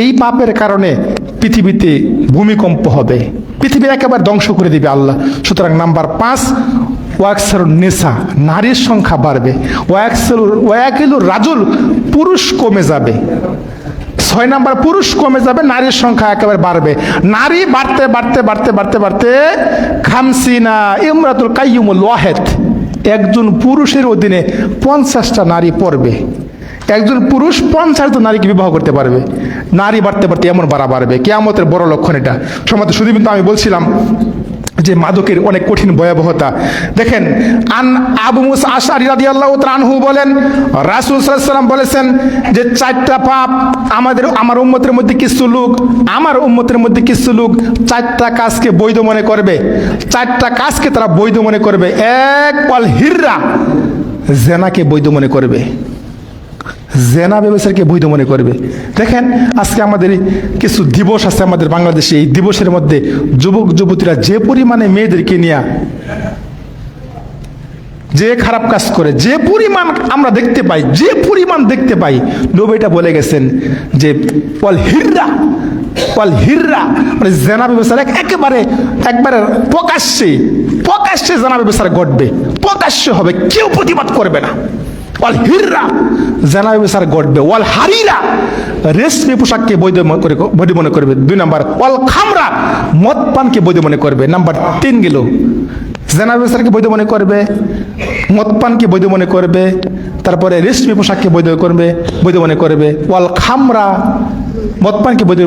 এই পাপের কারণে পৃথিবীতে ভূমিকম্প হবে, পৃথিবী একেবারে ধ্বংস করে দিবে আল্লাহ। সুতরাং নাম্বার 5, ওয়াকসারুন নিসা, নারীর সংখ্যা বাড়বে। ওয়াকিলুর রাজুল, পুরুষ কমে যাবে। 6 নাম্বার, পুরুষ কমে যাবে, নারীর সংখ্যা একেবারে বাড়বে। নারী বাড়তে বাড়তে বাড়তে বাড়তে বাড়তে খামসিনা ইমরাতুল কাইয়ুমুল ওয়াহেদ, একজন পুরুষের অধীনে 50টা নারী পড়বে। একজন পুরুষ 50 জন নারীকে বিবাহ করতে পারবে। নারী বাড়তে বাড়তে এমন বাড়বে, কিয়ামতের বড় লক্ষণ এটা। সম্মানিত সুধীবৃন্দ, আমি বলছিলাম যে মাদকের অনেক কঠিন ভয়াবহতা। দেখেন, আবু মুসা আশআরী রাদিয়াল্লাহু তাআলা আনহু বলেন, রাসূল সাল্লাল্লাহু আলাইহি ওয়াসাল্লাম বলেছেন যে 4টা পাপ আমার উম্মতের মধ্যে কিছু লোক 4টা কাজকে বৈধ মনে করবে। 4টা কাজকে তারা বৈধ মনে করবে। 1, ওয়াল হিররা, জেনাকে বৈধ মনে করবে, জেনা ব্যভিচারকে বৈধ মনে করবে। দেখেন, আজকে আমাদের কিছু দিবস আছে আমাদের বাংলাদেশে, এই দিবসের মধ্যে যুবক যুবতীরা যে পরিমাণে মেয়েদেরকে নিয়ে যে খারাপ কাজ করে, যে পরিমাণ আমরা দেখতে পাই, নবীটা বলে গেছেন যে ওয়াল হিররা, মানে জেনা ব্যভিচার একবারে প্রকাশ্যে জেনা ব্যভিচার ঘটবে, প্রকাশ্যে হবে, কেউ প্রতিবাদ করবে না। ওয়াল হিররা, জেনা ব্যভিচার ঘটবে। ওয়াল হারিরা, রেশমি পোশাককে বৈধ মনে করবে। 2 নাম্বার, ওয়াল খামরা, মদ পানকে বৈধ মনে করবে। নাম্বার 3 গেল, জেনা ব্যভিচারকে বৈধ মনে করবে, মদ পানকে বৈধ মনে করবে, তারপরে রেশমি পোশাককে বৈধ মনে করবে। ওয়াল খামরা, মদ পানকে বৈধ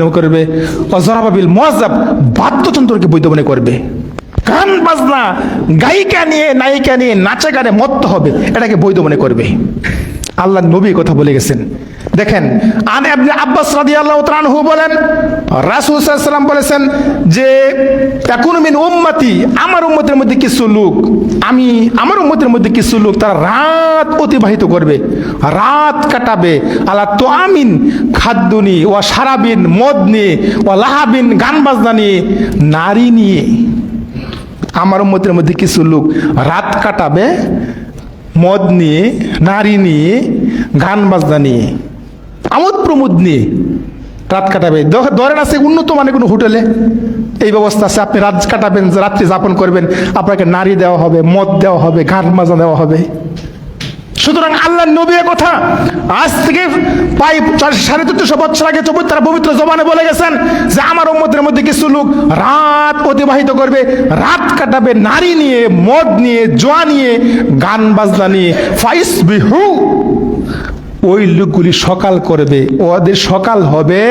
মনে করবে। অজরাবাবিল মুআজ্জাব, বাদ্যযন্ত্রকে বৈধ মনে করবে। গান বাজনা, নায়িকা নিয়ে নাচে গানে মত্ত হবে, এটাকে বৈধ মনে করবে। আল্লাহ নবী কথা বলে গেছেন। দেখেন, ইবনে আব্বাস রাদিয়াল্লাহু তাআলা আনহু বলেন, রাসূল সাল্লাল্লাহু আলাইহি ওয়াসাল্লাম বলেছেন যে তাকুনু মিন উম্মতি, আমার উম্মতের মধ্যে কিছু লোক তারা রাত অতিবাহিত করবে, রাত কাটাবে, আলা তুআমিন, খাদ্য নিয়ে, ওয়া শারাবিন, মদ নিয়ে, ওয়া লাহাবিন, গান বাজনা নিয়ে, নারী নিয়ে। আমার উম্মতের মধ্যে কিছু লোক রাত কাটাবে মদ নিয়ে, নারী নিয়ে, গান বাজনা নিয়ে, আমোদ প্রমোদ নিয়ে রাত কাটাবে। ধরেন আছে উন্নত মানের কোনো হোটেলে এই ব্যবস্থা আছে, আপনি রাত কাটাবেন, রাত্রি যাপন করবেন, আপনাকে নারী দেওয়া হবে, মদ দেওয়া হবে, গান বাজনা দেওয়া হবে। সুতরাং আল্লাহ নবীর কথা আজ থেকে প্রায় 450 বছর আগে তারা পবিত্র জবানে বলে গেছেন যে আমার উম্মতের মধ্যে কিছু লোক রাত অতিবাহিত করবে, রাত কাটাবে নারী নিয়ে, মদ নিয়ে, জুয়া নিয়ে, গান বাজনা নিয়ে। ফাইসবিহু, ওই লোকগুলি সকাল করবে, ওদের সকাল হবে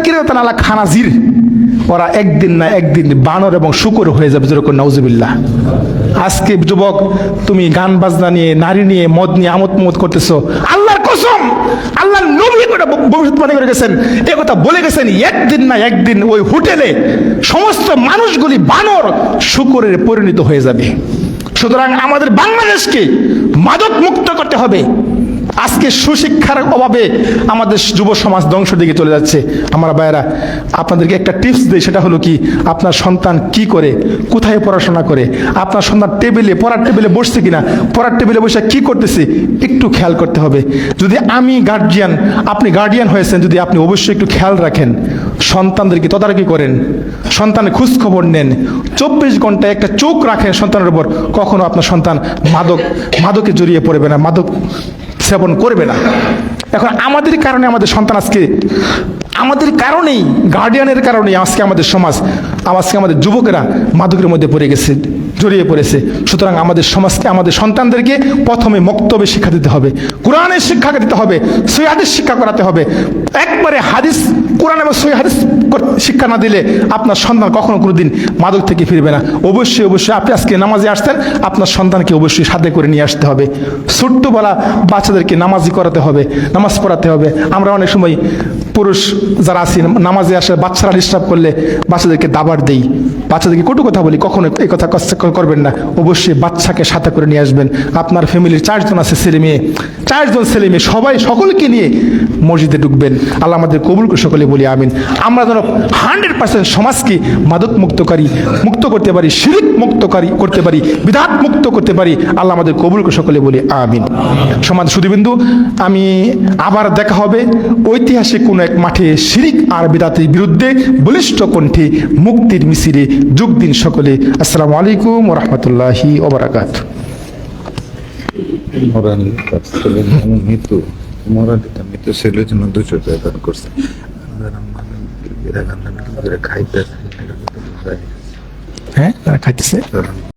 কিরাতান আলা খানাজির, ওরা একদিন না একদিন বানর এবং শুকর হয়ে যাবে, যেরকম নাউজুবিল্লাহ। আজকে যুবক তুমি গান বাজনা নিয়ে, নারী নিয়ে, মদ নিয়ে আমোদ প্রমোদ করতেছো, আল্লাহর কসম, আল্লাহর নবী এটা ভবিষ্যৎবাণী করে গেছেন, এ কথা বলে গেছেন, একদিন না একদিন ওই হোটেলে সমস্ত মানুষগুলি বানর শুকরের পরিণত হয়ে যাবে। সুতরাং আমাদের বাংলাদেশকে মাদক মুক্ত করতে হবে। আজকে সুশিক্ষার অভাবে আমাদের যুব সমাজ ধ্বংসের দিকে চলে যাচ্ছে। আমার ভাইয়েরা, আপনাদেরকে একটা টিপস দিই, সেটা হলো কি, আপনার সন্তান কি করে, কোথায় পড়াশোনা করে, আপনার সন্তান পড়ার টেবিলে বসছে কিনা, পড়ার টেবিলে বসে কি করতেছে, একটু খেয়াল করতে হবে। যদি আমি গার্জিয়ান, আপনি গার্ডিয়ান হয়েছেন, যদি আপনি অবশ্যই একটু খেয়াল রাখেন, সন্তানদেরকে তদারকি করেন, সন্তানের খোঁজ খবর নেন, 24 ঘন্টায় একটা চোখ রাখেন সন্তানের উপর, কখনো আপনার সন্তান মাদকে জড়িয়ে পড়বে না, মাদক সেবন করবে না। এখন আমাদের কারণে আমাদের সন্তান আজকে, আমাদের কারণেই, গার্ডিয়ানের কারণেই আজকে আমাদের সমাজ, আজকে আমাদের যুবকেরা মাদকের মধ্যে পড়ে গেছে, জড়িয়ে পড়েছে। সুতরাং আমাদের সমাজকে, আমাদের সন্তানদেরকে প্রথমে মক্তবে শিক্ষা দিতে হবে, কোরআনের শিক্ষা দিতে হবে, সহিহ হাদিস শিক্ষা করাতে হবে। একবারে হাদিস, কোরআন এবং সহিহ হাদিস শিক্ষা না দিলে আপনার সন্তান কখনো কোনোদিন মাদক থেকে ফিরবে না। অবশ্যই আপনি আজকে নামাজে আসতেন, আপনার সন্তানকে অবশ্যই সাথে করে নিয়ে আসতে হবে। ছোট্টবেলা বাচ্চাদেরকে নামাজি করাতে হবে, নামাজ পড়াতে হবে। আমরা অনেক সময় পুরুষ যারা আছি, নামাজে আসে বাচ্চারা ডিস্টার্ব করলে বাচ্চাদেরকে দাবার দেই, বাচ্চাদেরকে কটু কথা বলি, কখনো এই কথা করবেন না। অবশ্যই বাচ্চাকে সাথে করে নিয়ে আসবেন। আপনার ফ্যামিলির 4 জন আছে ছেলে মেয়ে, 4 জন ছেলে মেয়ে, সকলকে নিয়ে মসজিদে ঢুকবেন। আল্লাহ আমাদের কবুল করে সকলে বলি আমিন। আমরা যেন 100% সমাজকে মাদক মুক্ত করতে পারি, শিরক করতে পারি, বিদআত মুক্ত করতে পারি। আল্লাহ আমাদের কবুল করে সকলে বলি আমিন। সমাজ সুধীবৃন্দু, আমি আবার দেখা হবে ঐতিহাসিক কোন এক মাঠে শিরক আর বিদআতের বিরুদ্ধে বলিষ্ঠ কণ্ঠে মুক্তির মিছিলে যোগ দিন সকলে। আসসালামু আলাইকুম ওয়া রাহমাতুল্লাহি ওয়া বারাকাতুহু। মৃত্যু ছেলের জন্য 200 টাকা দান করছে। হ্যাঁ, খাইতেছে।